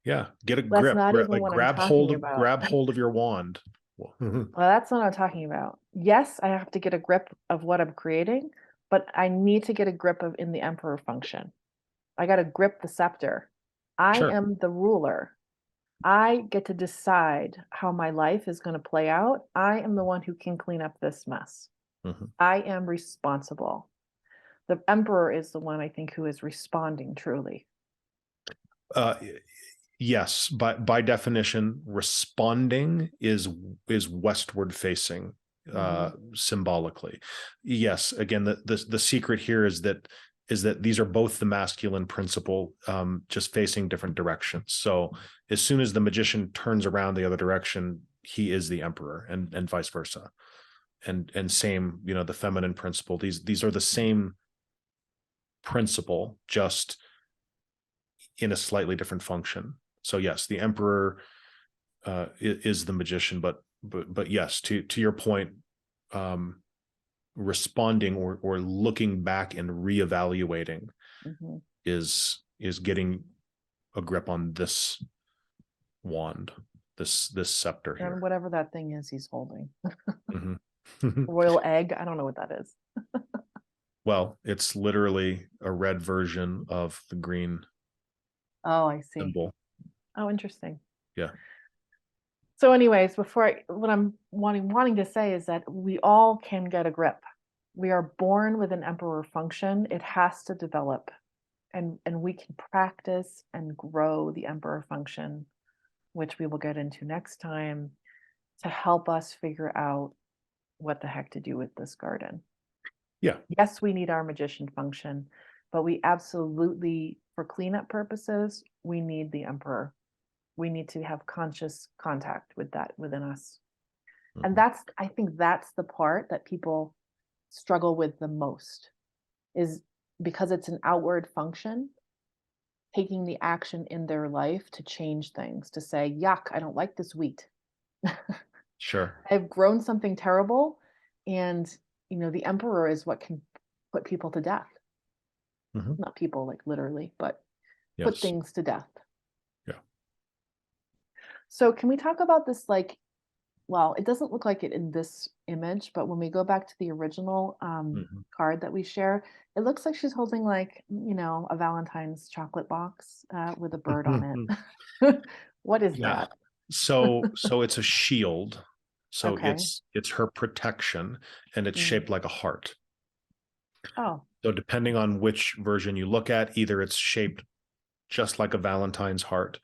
Yeah, get a that's grip. not even Like what I'm talking about. grab hold of your wand. Well, that's not what I'm talking about. Yes, I have to get a grip of what I'm creating, but I need to get a grip of in the emperor function. I got to grip the scepter. I Sure. am the ruler. I get to decide how my life is going to play out. I am the one who can clean up this mess. Mhm. I am responsible. The emperor is the one I think who is responding truly. Uh, yes, by definition, responding is westward facing, symbolically. Yes, again, the secret here is that these are both the masculine principle, just facing different directions. So as soon as the magician turns around the other direction, he is the emperor, and vice versa. And same, the feminine principle. These are the same principle, just in a slightly different function. So yes, the emperor is the magician, but yes, to your point, responding or looking back and reevaluating is getting a grip on this wand, this scepter here, and whatever that thing is he's holding. Mm-hmm. Royal egg. I don't know what that is. Well, it's literally a red version of the green Oh, I see. symbol. Oh, interesting. Yeah. So anyways, what I'm wanting to say is that we all can get a grip. We are born with an emperor function. It has to develop, and we can practice and grow the emperor function, which we will get into next time, to help us figure out what the heck to do with this garden. Yeah. Yes, we need our magician function, but we absolutely, for cleanup purposes, we need the emperor. We need to have conscious contact with that within us. And I think that's the part that people struggle with the most, is because it's an outward function, taking the action in their life to change things, to say, yuck, I don't like this wheat. Sure. I've grown something terrible. And, the emperor is what can put people to death. Not people like literally, but put things to death. Yeah. So can we talk about this, well, it doesn't look like it in this image, but when we go back to the original card that we share, it looks like she's holding a Valentine's chocolate box with a bird on it. What is that? So it's a shield. So Okay. it's her protection, and it's shaped like a heart. Oh. So depending on which version you look at, either it's shaped just like a Valentine's heart,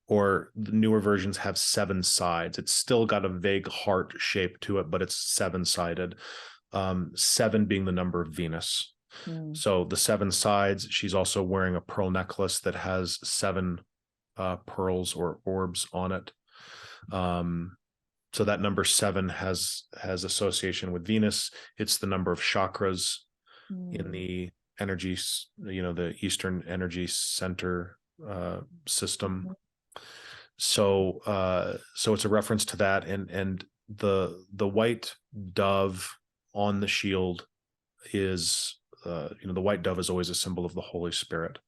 or the newer versions have 7 sides. It's still got a vague heart shape to it, but it's 7-sided. 7 being the number of Venus. So the 7 sides. She's also wearing a pearl necklace that has 7 pearls or orbs on it. So that number 7 has association with Venus. It's the number of chakras in the energies, the Eastern energy center system. So it's a reference to that, and the white dove on the shield is the white dove is always a symbol of the Holy Spirit.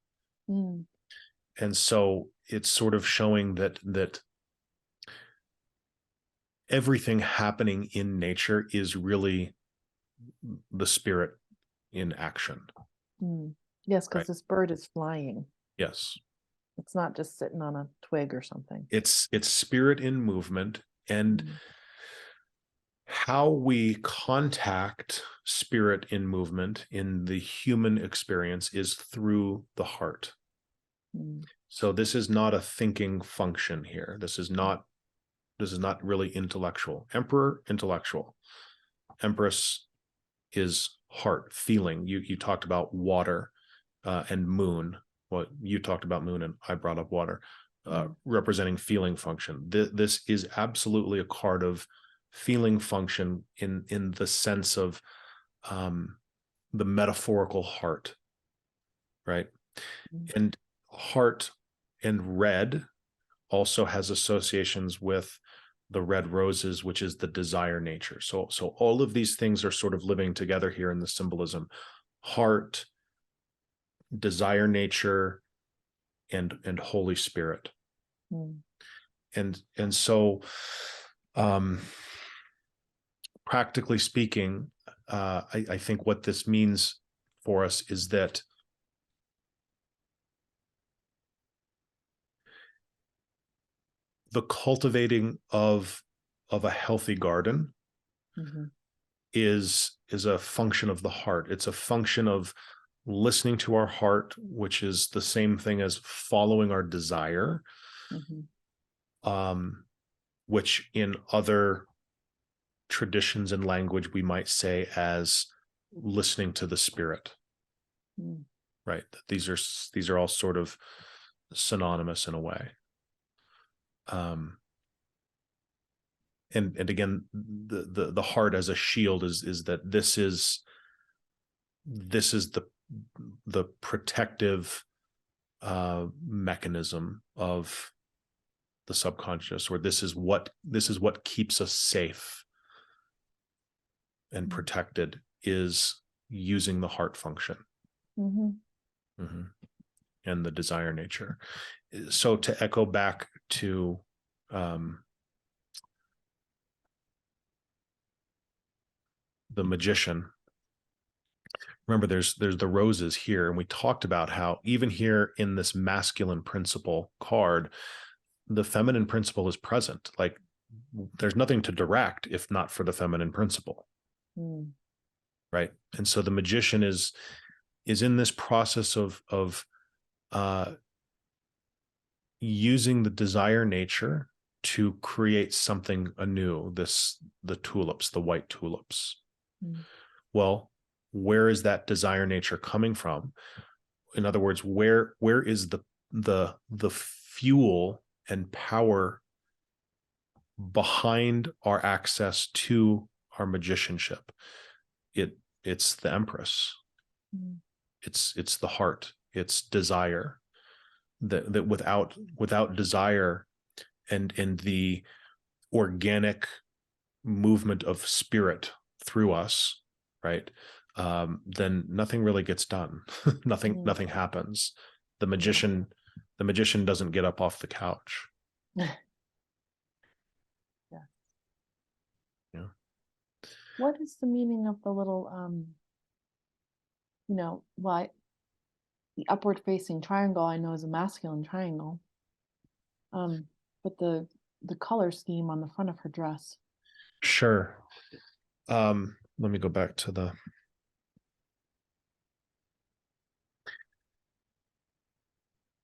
And so it's sort of showing that everything happening in nature is really the spirit in action. Yes, because this bird is flying. Yes. It's not just sitting on a twig or something. It's spirit in movement, and how we contact spirit in movement in the human experience is through the heart. So this is not a thinking function here. This is not really intellectual. Emperor, intellectual. Empress is heart, feeling. You talked about water and moon. Well, you talked about moon and I brought up water, representing feeling function. This is absolutely a card of feeling function in the sense of the metaphorical heart, right? And heart and red also has associations with the red roses, which is the desire nature. So all of these things are sort of living together here in the symbolism: heart, desire nature, and Holy Spirit. And so practically speaking, I think what this means for us is that the cultivating of a healthy garden is a function of the heart. It's a function of listening to our heart, which is the same thing as following our desire, which in other traditions and language we might say as listening to the spirit. Right? These are all sort of synonymous in a way. And again, the heart as a shield is that this is the protective mechanism of the subconscious, or this is what keeps us safe and protected, is using the heart function. And the desire nature. So to echo back to the magician, remember there's the roses here, and we talked about how even here in this masculine principle card, the feminine principle is present. Like there's nothing to direct if not for the feminine principle. Right? And so the magician is in this process of using the desire nature to create something anew, the tulips, the white tulips. Well, where is that desire nature coming from? In other words, where is the fuel and power behind our access to our magicianship? It's the Empress. It's the heart. It's desire. That without desire and the organic movement of spirit through us, right? Then nothing really gets done. Nothing happens. The magician doesn't get up off the couch. Yeah. Yeah. What is the meaning of the little the upward facing triangle I know is a masculine triangle. But the color scheme on the front of her dress. Sure. Let me go back to the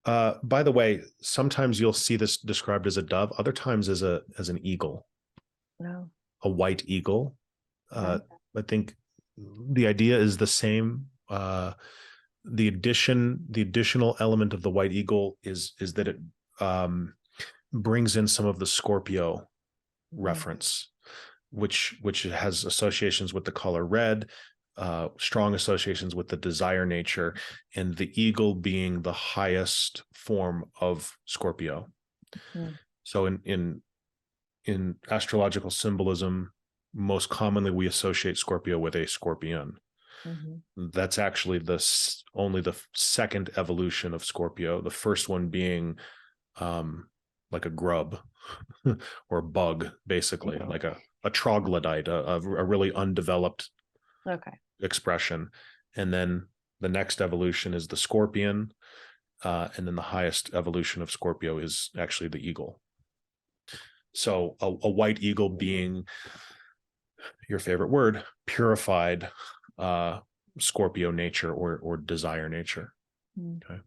by the way, sometimes you'll see this described as a dove, other times as an eagle. No. A white eagle. I think the idea is the same. The additional element of the white eagle is that it brings in some of the Scorpio reference, which has associations with the color red, strong associations with the desire nature, and the eagle being the highest form of Scorpio. So in astrological symbolism, most commonly we associate Scorpio with a scorpion. That's actually only the second evolution of Scorpio. The first one being like a grub or a bug, basically, like a troglodyte, a really undeveloped expression. And then the next evolution is the scorpion. And then the highest evolution of Scorpio is actually the eagle. So a white eagle being your favorite word, purified Scorpio nature or desire nature. Okay.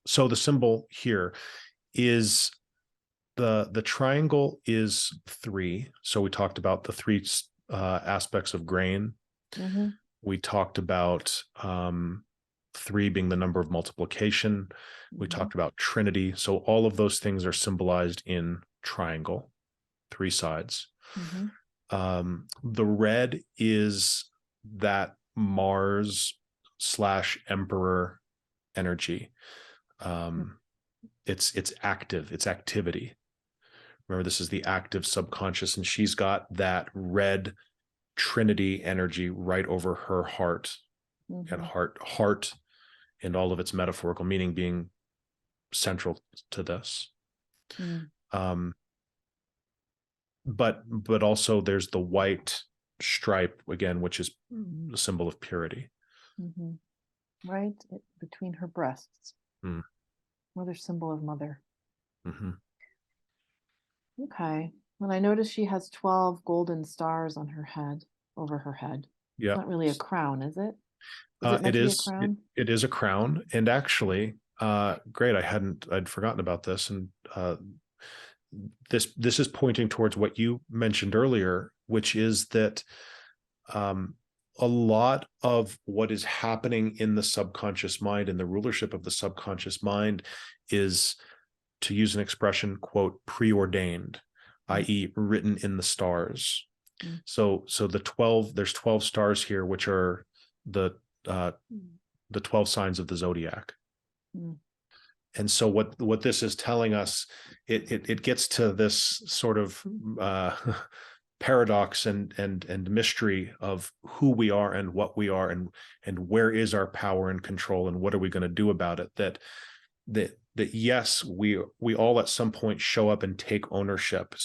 So the symbol here is the triangle is 3. So we talked about the 3 aspects of grain. We talked about 3 being the number of multiplication. We talked about Trinity. So all of those things are symbolized in triangle, 3 sides. The red is that Mars / Emperor energy. It's active, it's activity. Remember, this is the active subconscious, and she's got that red Trinity energy right over her heart, and heart and all of its metaphorical meaning being central to this. But also there's the white stripe again, which is the symbol of purity. Right between her breasts. Mother, symbol of mother. Okay. And I noticed she has 12 golden stars on her head, over her head. Yeah. It's not really a crown, is it? Is it meant It to be a is. crown? It is a crown, and actually, great. I'd forgotten about this, and this is pointing towards what you mentioned earlier, which is that a lot of what is happening in the subconscious mind and the rulership of the subconscious mind is, to use an expression, quote, preordained, i.e., written in the stars. So there's 12 stars here, which are the 12 signs of the zodiac. And so what this is telling us, it gets to this sort of paradox and mystery of who we are and what we are, and where is our power and control, and what are we going to do about it. That yes, we all at some point show up and take ownership,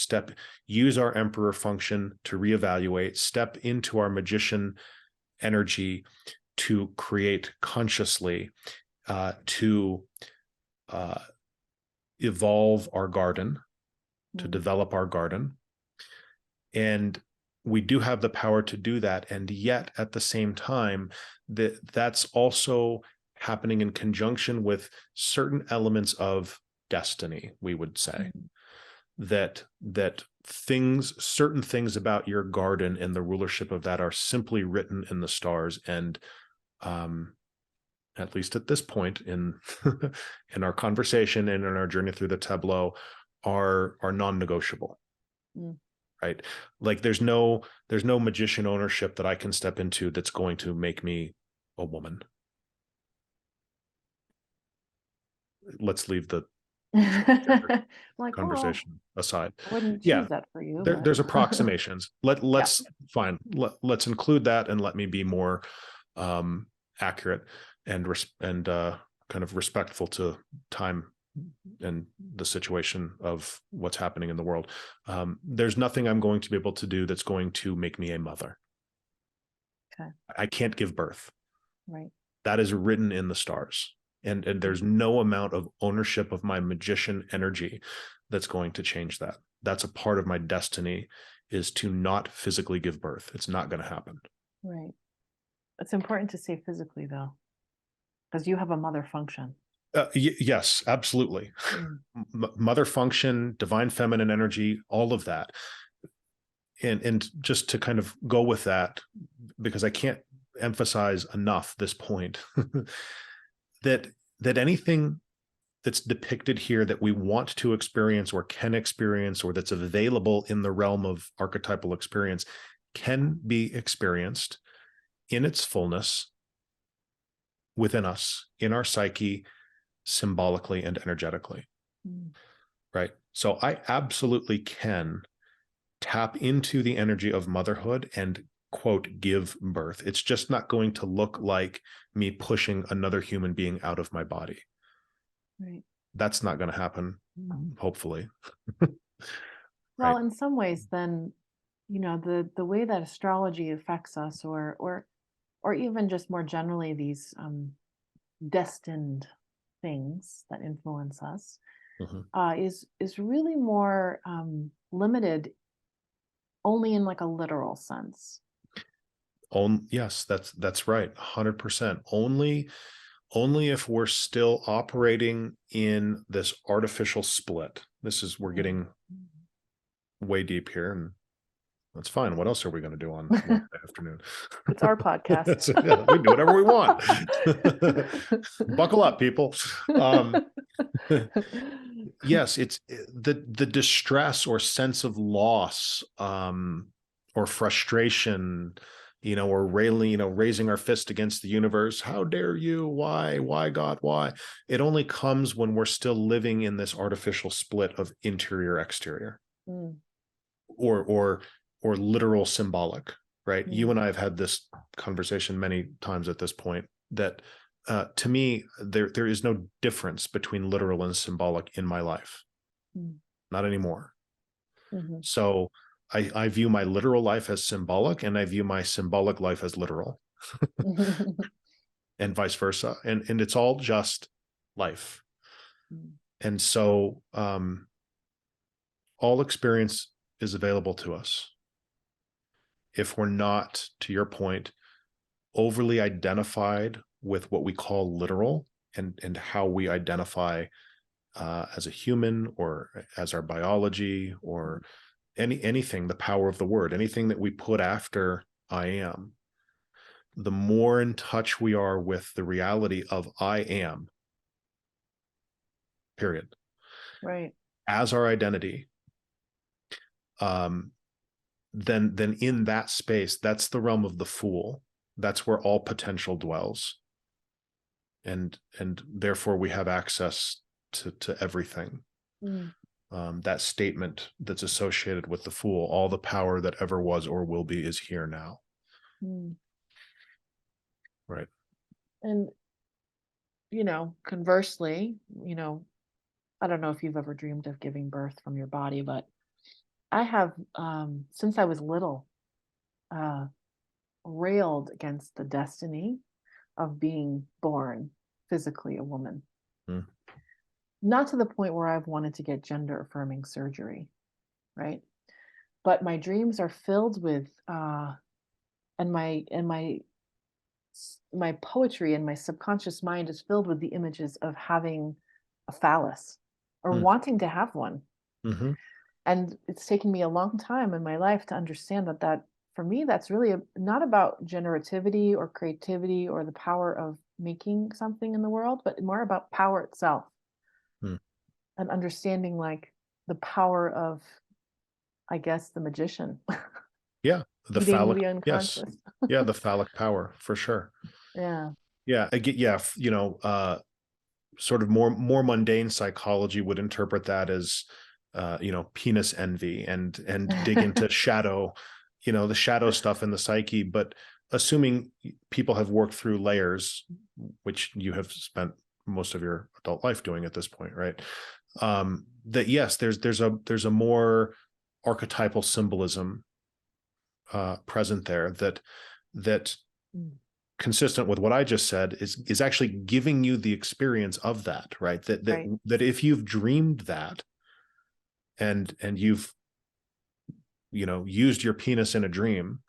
use our emperor function to reevaluate, step into our magician energy to create consciously, to evolve our garden, to develop our garden. And we do have the power to do that. And yet at the same time, that's also happening in conjunction with certain elements of destiny, we would say. That certain things about your garden and the rulership of that are simply written in the stars. And at least at this point in in our conversation and in our journey through the tableau, are non-negotiable. Right? Like there's no magician ownership that I can step into that's going to make me a woman. Let's leave the like, conversation aside. I wouldn't Yeah, choose that for you. there's approximations. Let's fine. Let's include that and let me be more accurate and kind of respectful to time and the situation of what's happening in the world. There's nothing I'm going to be able to do that's going to make me a mother. Okay. I can't give birth. Right. That is written in the stars. And there's no amount of ownership of my magician energy that's going to change that. That's a part of my destiny, is to not physically give birth. It's not going to happen. Right. It's important to say physically, though, because you have a mother function. Yes, absolutely. Mother function, divine feminine energy, all of that. And just to kind of go with that, because I can't emphasize enough this point, that anything that's depicted here that we want to experience or can experience, or that's available in the realm of archetypal experience, can be experienced in its fullness within us, in our psyche, symbolically and energetically. Right? So I absolutely can tap into the energy of motherhood and, quote, give birth. It's just not going to look like me pushing another human being out of my body. Right. That's not going to happen, hopefully. Well, Right. in some ways, then, the way that astrology affects us, or even just more generally, these destined things that influence us, is really more limited only in like a literal sense. Yes, that's right. 100%. Only if we're still operating in this artificial split. We're getting way deep here, and that's fine. What else are we going to do on Wednesday afternoon? It's our podcast. Yeah, we do whatever we want. Buckle up, people. Yes, it's the distress or sense of loss, or frustration, or railing, raising our fist against the universe. How dare you? Why, God, why? It only comes when we're still living in this artificial split of interior, exterior, or literal, symbolic, right? You and I have had this conversation many times at this point, that to me, there is no difference between literal and symbolic in my life. Not anymore. So I view my literal life as symbolic, and I view my symbolic life as literal, and vice versa. And it's all just life. And so all experience is available to us if we're not, to your point, overly identified with what we call literal, and how we identify as a human, or as our biology, or anything, the power of the word, anything that we put after I am, the more in touch we are with the reality of I am, period, Right. as our identity, then in that space, that's the realm of the fool. That's where all potential dwells. And therefore we have access to everything. Mm. That statement that's associated with the fool, all the power that ever was or will be is here now. Mm. Right. And, conversely, I don't know if you've ever dreamed of giving birth from your body, but I have, since I was little, uh, railed against the destiny of being born physically a woman. Mm. Not to the point where I've wanted to get gender affirming surgery, right? But my dreams are filled with, and my poetry and my subconscious mind is filled with the images of having a phallus or Mm. wanting to have one. Mm-hmm. And it's taken me a long time in my life to understand that for me, that's really not about generativity or creativity or the power of making something in the world, but more about power itself. Mm. And understanding like the power of, I guess, the magician. Yeah. The Eating phallic. the Yes. unconscious. Yeah. The phallic power, for sure. Yeah. Yeah. I get, yeah. Sort of more mundane psychology would interpret that as, penis envy, and dig into shadow, the shadow stuff in the psyche. But assuming people have worked through layers, which you have spent most of your adult life doing at this point, right? That yes, there's a more archetypal symbolism present there, that Mm. consistent with what I just said, is actually giving you the experience of that, right? Right. That if you've dreamed that, and you've used your penis in a dream,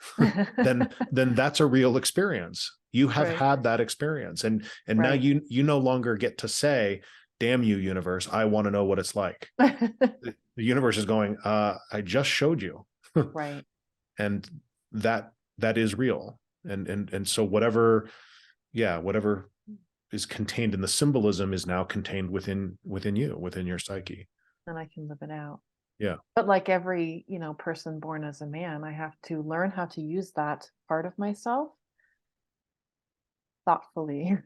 then that's a real experience. You have Right. had that experience, and now Right. you no longer get to say, damn you, universe, I want to know what it's like. The universe is going, I just showed you. Right. And that is real. And so whatever is contained in the symbolism is now contained within you, within your psyche. And I can live it out. Yeah. But like every, person born as a man, I have to learn how to use that part of myself thoughtfully,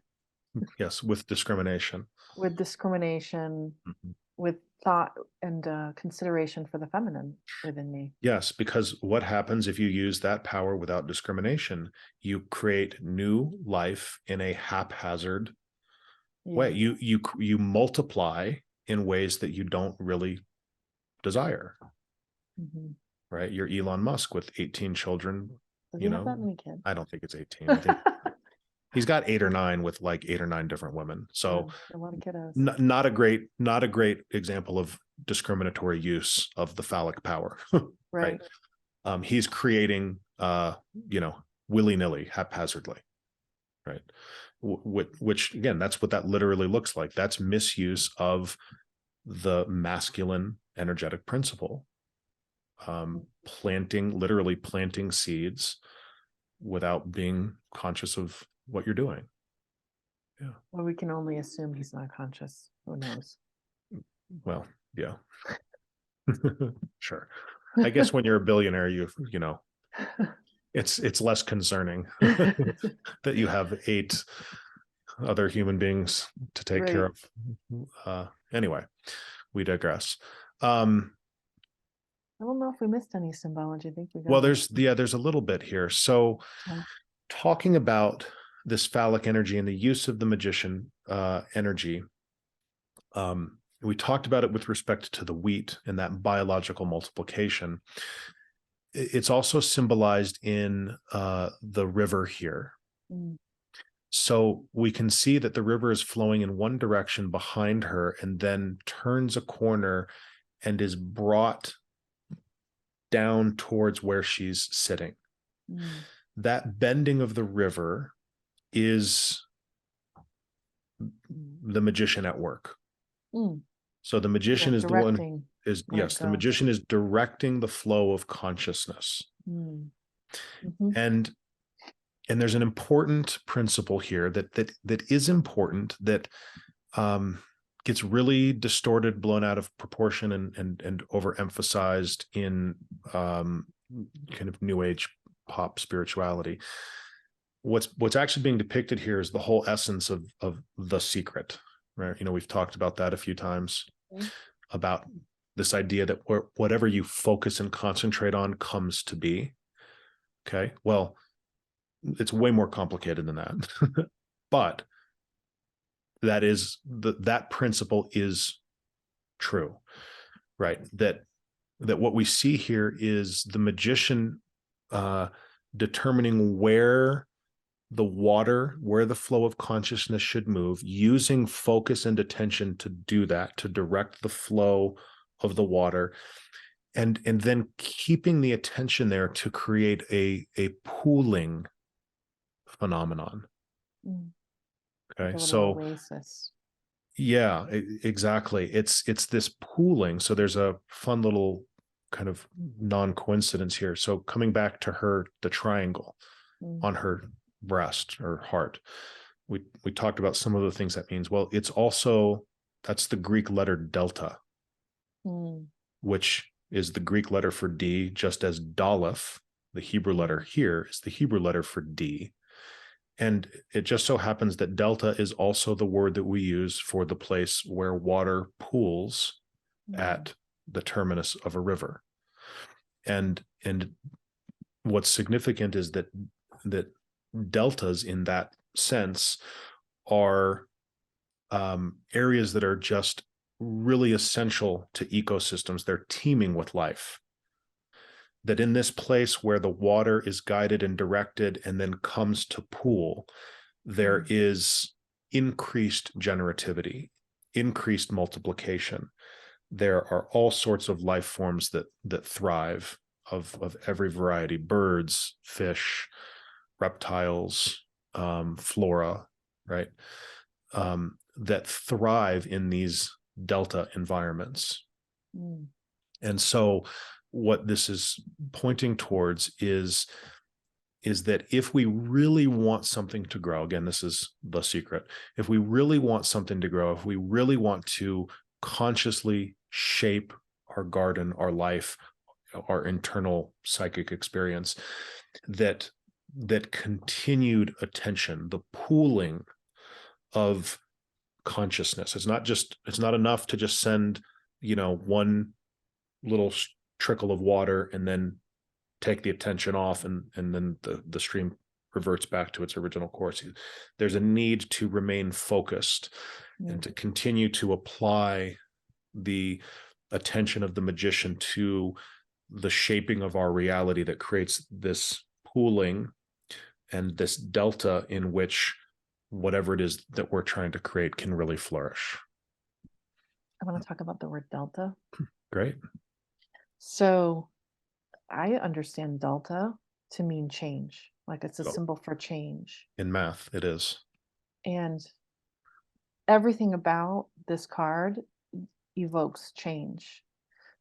Yes, with discrimination. with discrimination, Mhm. with thought and consideration for the feminine within me. Yes, because what happens if you use that power without discrimination? You create new life in a haphazard way. Yeah. You multiply in ways that you don't really desire. Mhm. Right? You're Elon Musk with 18 children. Does he have that many kids? I don't think it's 18. I think he's got 8 or 9 with like 8 or 9 different women. So A lot of kiddos. not a great example of discriminatory use of the phallic power. Right. Right. He's creating willy-nilly, haphazardly. Right. Which again, that's what that literally looks like. That's misuse of the masculine energetic principle. Literally planting seeds without being conscious of what you're doing. Yeah. Well, we can only assume he's not conscious. Who knows? Well, yeah. Sure. I guess when you're a billionaire, it's less concerning that you have 8 other human beings to take care of. Anyway, we digress. I don't know if we missed any symbology. I think we got Well, there's a little bit here. So talking about this phallic energy and the use of the magician energy, we talked about it with respect to the wheat and that biological multiplication. It's also symbolized in the river here. Mm. So we can see that the river is flowing in one direction behind her and then turns a corner and is brought down towards where she's sitting. Mm. that bending of the river is the magician at work. Mm. So the magician Yeah, is the one directing is where it yes, the goes. magician is directing the flow of consciousness. Mm. Mm-hmm. And there's an important principle here that is important, that gets really distorted, blown out of proportion, and overemphasized in kind of new age pop spirituality. What's actually being depicted here is the whole essence of The Secret, right? You know, we've talked about that a few times, about this idea that whatever you focus and concentrate on comes to be. Okay, well, it's way more complicated than that. But that principle is true, right? That what we see here is the magician determining where the flow of consciousness should move, using focus and attention to do that, to direct the flow of the water, and then keeping the attention there to create a pooling phenomenon. Okay, Like a little so oasis. yeah, exactly. It's this pooling. So there's a fun little kind of non-coincidence here. So coming back to the triangle on her breast or heart, we talked about some of the things that means. Well, that's the Greek letter delta, which is the Greek letter for D, just as daleth, the Hebrew letter here, is the Hebrew letter for D. And it just so happens that delta is also the word that we use for the place where water pools at the terminus of a river. And what's significant is that deltas in that sense are areas that are just really essential to ecosystems. They're teeming with life. That in this place where the water is guided and directed and then comes to pool, there is increased generativity, increased multiplication. There are all sorts of life forms that thrive, of every variety: birds, fish, reptiles, flora, right? That thrive in these delta environments. And so what this is pointing towards is that if we really want something to grow, again, this is The Secret. If we really want something to grow, if we really want to consciously shape our garden, our life, our internal psychic experience, that continued attention, the pooling of consciousness, it's not enough to just send, one little trickle of water and then take the attention off, and then the stream reverts back to its original course. There's a need to remain focused and to continue to apply the attention of the magician to the shaping of our reality that creates this pooling and this delta in which whatever it is that we're trying to create can really flourish. I want to talk about the word delta. Great. So I understand delta to mean change, like it's a symbol for change. In math, it is. And everything about this card evokes change,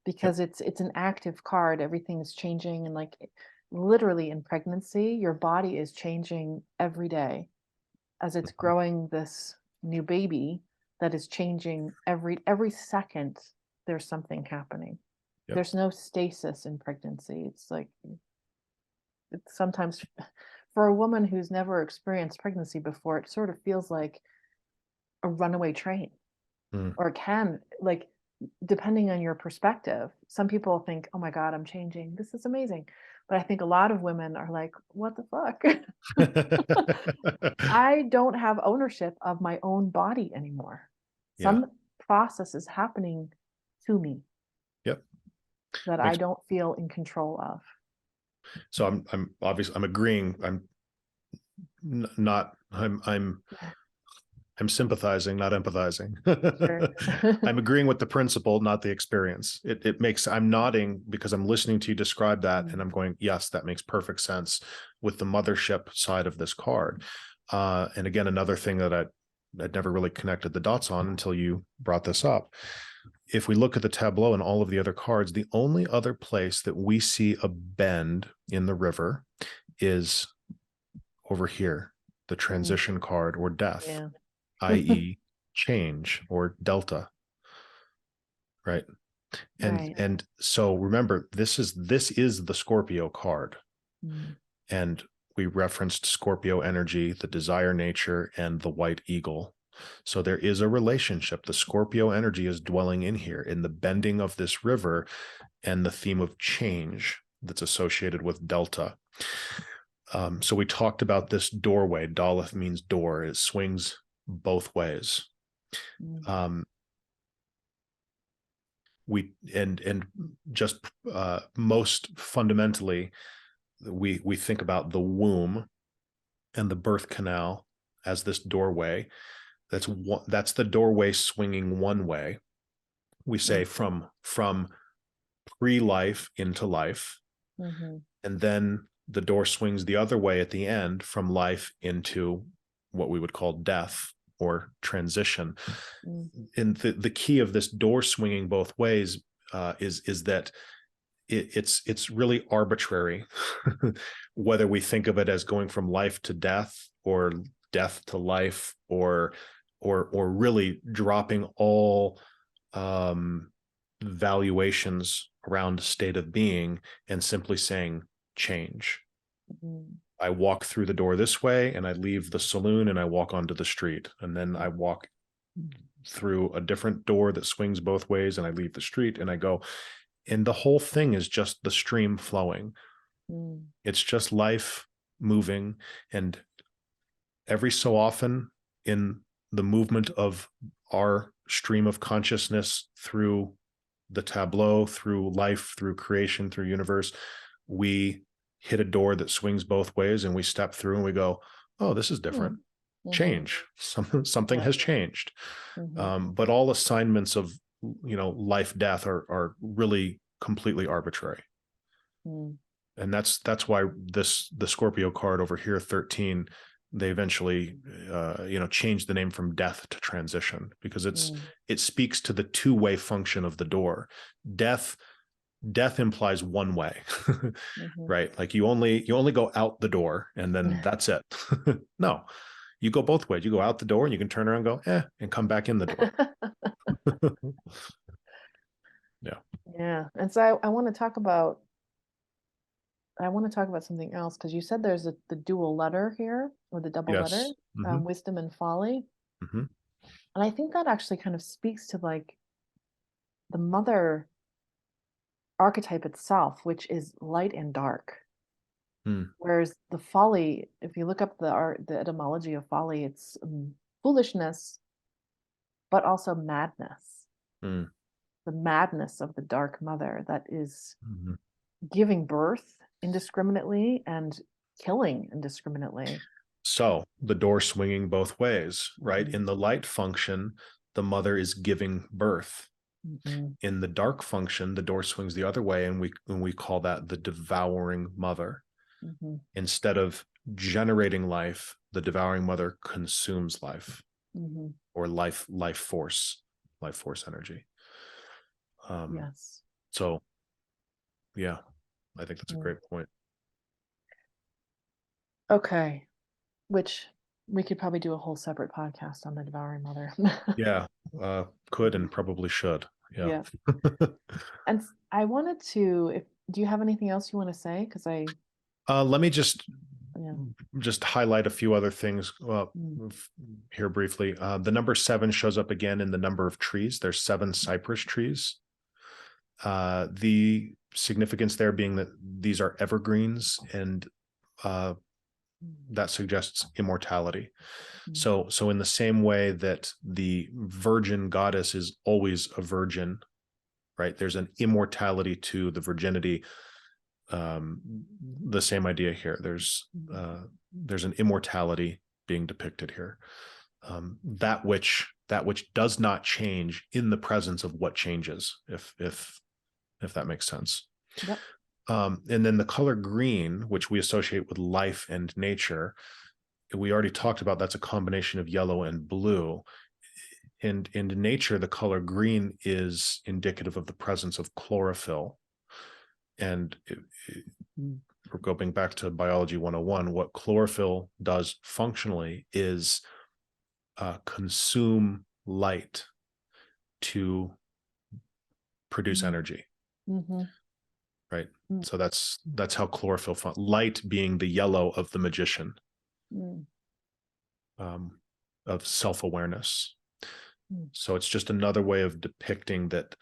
because it's an active card. Everything is changing, and like literally in pregnancy, your body is changing every day as it's growing this new baby that is changing every second. There's something happening. There's no stasis in pregnancy. It's like, it's sometimes for a woman who's never experienced pregnancy before, it sort of feels like a runaway train. Or it can, like, depending on your perspective. Some people think, oh my God, I'm changing, this is amazing. But I think a lot of women are like, what the fuck? I don't have ownership of my own body anymore. Some process is happening to me that I don't feel in control of. So I'm obviously, I'm agreeing. I'm I'm sympathizing, not empathizing. Sure. I'm agreeing with the principle, not the experience. It makes, I'm nodding because I'm listening to you describe that, and I'm going, yes, that makes perfect sense with the mothership side of this card. And again, another thing that I'd never really connected the dots on until you brought this up. If we look at the tableau and all of the other cards, the only other place that we see a bend in the river is over here, the transition card, or death, Yeah. i.e. change, or delta, right? Right. And so remember, this is the Scorpio card. And we referenced Scorpio energy, the desire nature, and the white eagle. So there is a relationship. The Scorpio energy is dwelling in here, in the bending of this river, and the theme of change that's associated with delta. So we talked about this doorway. Daleth means door. It swings both ways. Just most fundamentally, we think about the womb and the birth canal as this doorway. That's the doorway swinging one way. We say from pre-life into life, and then the door swings the other way at the end, from life into what we would call death or transition. And the key of this door swinging both ways is that it's really arbitrary whether we think of it as going from life to death, or death to life, or really dropping all valuations around state of being and simply saying change. I walk through the door this way, and I leave the saloon and I walk onto the street, and then I walk through a different door that swings both ways, and I leave the street and I go. And the whole thing is just the stream flowing. It's just life moving. And every so often, in the movement of our stream of consciousness through the tableau, through life, through creation, through universe, we hit a door that swings both ways, and we step through and we go, oh, this is different. Change. Something has changed. But all assignments of, life, death are really completely arbitrary. And that's why the Scorpio card over here, 13, they eventually changed the name from death to transition, because it speaks to the two-way function of the door. Death implies one way. Right? Like you only go out the door, and then that's it. No, you go both ways. You go out the door and you can turn around and go, and come back in the door. Yeah. And so I want to talk about something else, because you said there's the dual letter here, or the double letter, wisdom and folly. And I think that actually kind of speaks to like the mother archetype itself, which is light and dark. Whereas the folly, if you look up the etymology of folly, it's foolishness, but also madness. The madness of the dark mother that is giving birth indiscriminately and killing indiscriminately. So the door swinging both ways, right? In the light function, the mother is giving birth. In the dark function, the door swings the other way, and we call that the devouring mother. Instead of generating life, the devouring mother consumes life, or life force energy. Yes. So, yeah, I think that's a great point. Okay, which we could probably do a whole separate podcast on the devouring mother. Yeah, could and probably should. Yeah. And I wanted to, do you have anything else you want to say? Because let me just highlight a few other things here briefly. The number 7 shows up again in the number of trees. There's 7 cypress trees. The significance there being that these are evergreens, and that suggests immortality. So in the same way that the virgin goddess is always a virgin, right? There's an immortality to the virginity. The same idea here. There's an immortality being depicted here. that which does not change in the presence of what changes, if that makes sense. Yep. And then the color green, which we associate with life and nature, we already talked about, that's a combination of yellow and blue. And in nature, the color green is indicative of the presence of chlorophyll. And we're going back to biology 101. What chlorophyll does functionally is consume light to produce energy. Mm-hmm. Right. So that's how chlorophyll light being the yellow of the magician, of self-awareness. So it's just another way of depicting that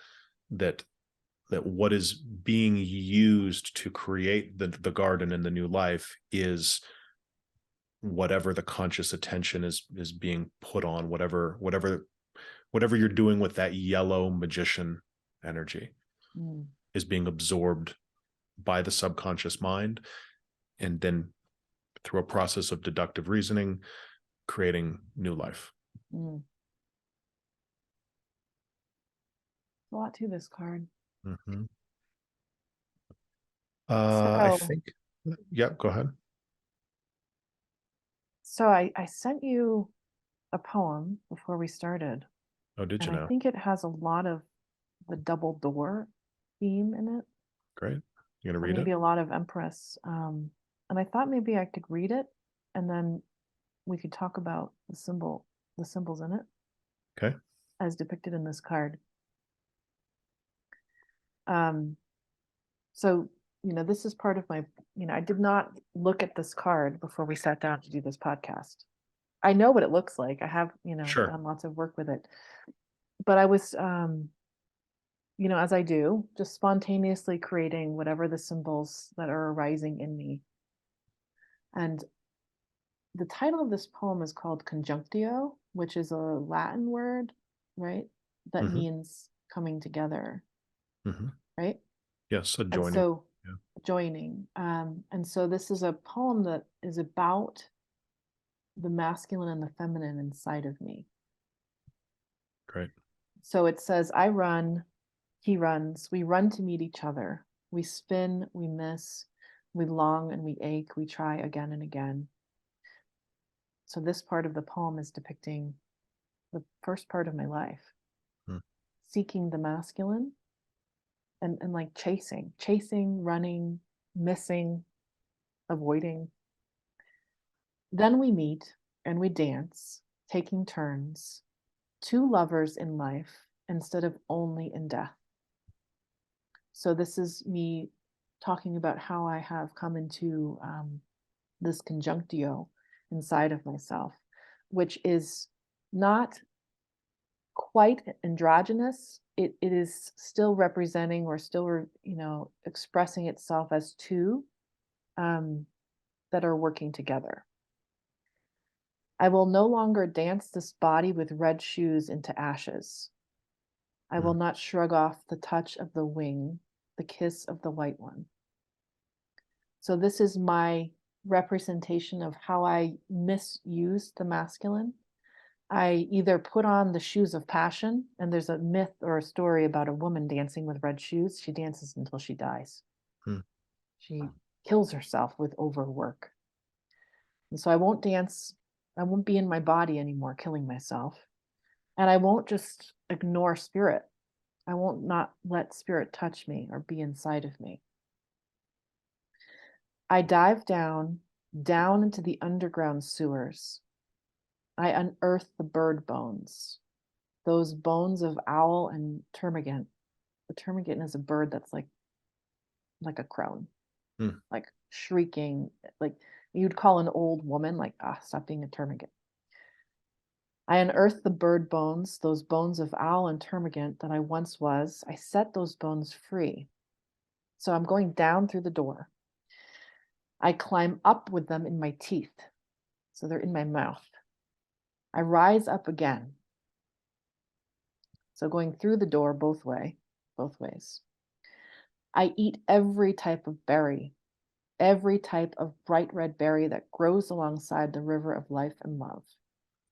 what is being used to create the garden and the new life is whatever the conscious attention is being put on, whatever you're doing with that yellow magician energy is being absorbed by the subconscious mind, and then through a process of deductive reasoning, creating new life. A lot to this card. Mm-hmm. I think, yeah, go ahead. So I sent you a poem before we started. Oh, did you and know? I think it has a lot of the double door theme in it. Great. You gonna read maybe it? a lot of Empress. And I thought maybe I could read it and then we could talk about the symbols in it. Okay. As depicted in this card. So, this is part of my, I did not look at this card before we sat down to do this podcast. I know what it looks like. I have, Sure. done lots of work with it. But I was, as I do, just spontaneously creating whatever the symbols that are arising in me. And the title of this poem is called Conjunctio, which is a Latin word, right? That means coming together, right? Yes, a joining. And so joining. And so this is a poem that is about the masculine and the feminine inside of me. Great. So it says, I run, he runs, we run to meet each other. We spin, we miss, we long and we ache, we try again and again. So this part of the poem is depicting the first part of my life, seeking the masculine and like chasing, running, missing, avoiding. Then we meet and we dance, taking turns, two lovers in life instead of only in death. So this is me talking about how I have come into this conjunctio inside of myself, which is not quite androgynous. It is still representing or still, expressing itself as two that are working together. I will no longer dance this body with red shoes into ashes. I will not shrug off the touch of the wing, the kiss of the white one. So this is my representation of how I misuse the masculine. I either put on the shoes of passion, and there's a myth or a story about a woman dancing with red shoes. She dances until she dies. She kills herself with overwork. And so I won't dance. I won't be in my body anymore, killing myself. And I won't just ignore spirit. I won't not let spirit touch me or be inside of me. I dive down into the underground sewers. I unearth the bird bones, those bones of owl and termagant. The termagant is a bird that's like a crone, like shrieking, like you'd call an old woman, like, stop being a termagant. I unearth the bird bones, those bones of owl and termagant that I once was. I set those bones free. So I'm going down through the door. I climb up with them in my teeth. So they're in my mouth. I rise up again. So going through the door both ways. I eat every type of berry, every type of bright red berry that grows alongside the river of life and love.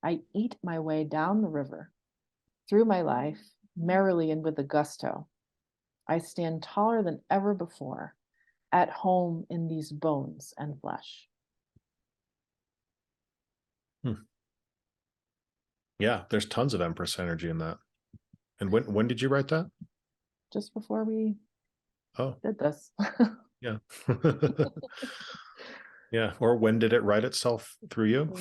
I eat my way down the river, through my life, merrily and with a gusto. I stand taller than ever before, at home in these bones and flesh. Yeah, there's tons of Empress energy in that. And when did you write that? Just before we did this. Yeah. Yeah. Or when did it write itself through you?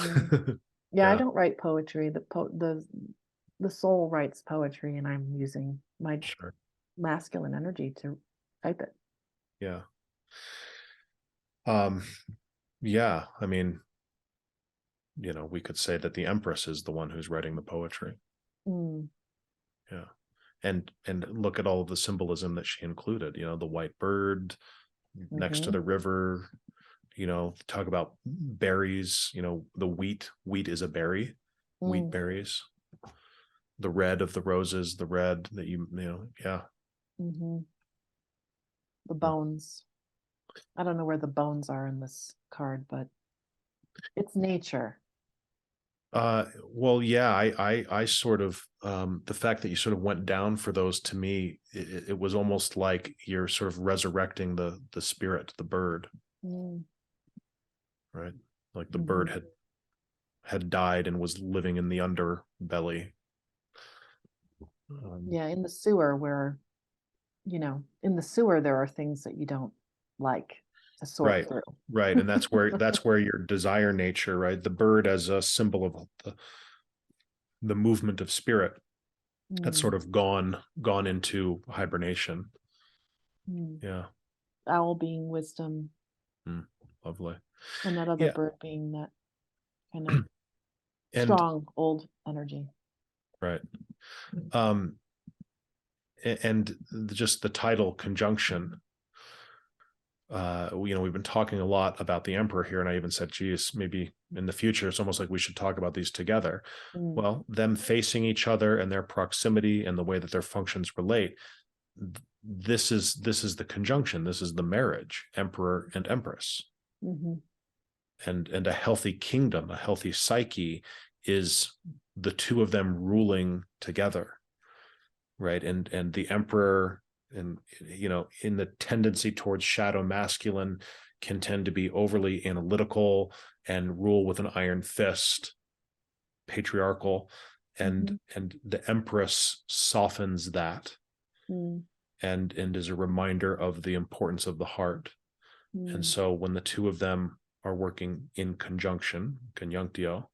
Yeah, I Yeah. don't write poetry. The soul writes poetry, and I'm using my Sure. masculine energy to type it. Yeah. Yeah. I mean, we could say that the Empress is the one who's writing the poetry. Mm. Yeah. And look at all of the symbolism that she included, the white bird next to the river, talk about berries, the wheat is a berry, wheat berries, the red of the roses, the red that yeah. The bones. I don't know where the bones are in this card, but it's nature. Well, yeah, I sort of, the fact that you sort of went down for those, to me, it was almost like you're sort of resurrecting the spirit, the bird, right? Like the bird had died and was living in the underbelly. Yeah, in the sewer where, in the sewer there are things that you don't like to sort through. Right. And that's where your desire nature, right? The bird as a symbol of the movement of spirit that's sort of gone into hibernation. Yeah. Owl being wisdom. Lovely. And that other bird being that kind of strong old energy. Right. And just the title conjunction. We've been talking a lot about the Emperor here, and I even said, geez, maybe in the future it's almost like we should talk about these together. Well, them facing each other and their proximity and the way that their functions relate, this is the conjunction, this is the marriage, Emperor and Empress. And a healthy kingdom, a healthy psyche, is the two of them ruling together, right? And the Emperor, and in the tendency towards shadow masculine, can tend to be overly analytical and rule with an iron fist, patriarchal, and the Empress softens that, and is a reminder of the importance of the heart. And so when the two of them are working in conjunction, conjunctio,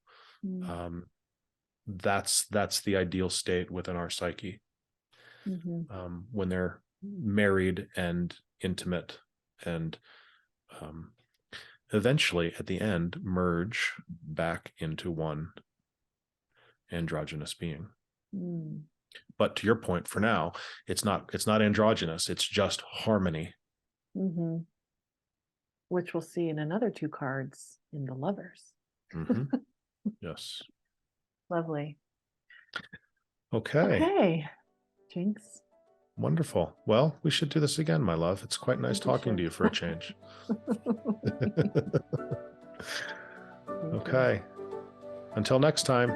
that's the ideal state within our psyche. When they're married and intimate, and eventually at the end merge back into one androgynous being. But to your point, for now, it's not androgynous, it's just harmony. Which we'll see in another two cards in the Lovers. Yes. Lovely. Okay. Jinx. Wonderful. Well, we should do this again, my love. It's quite nice talking to you for a change. Okay. Until next time.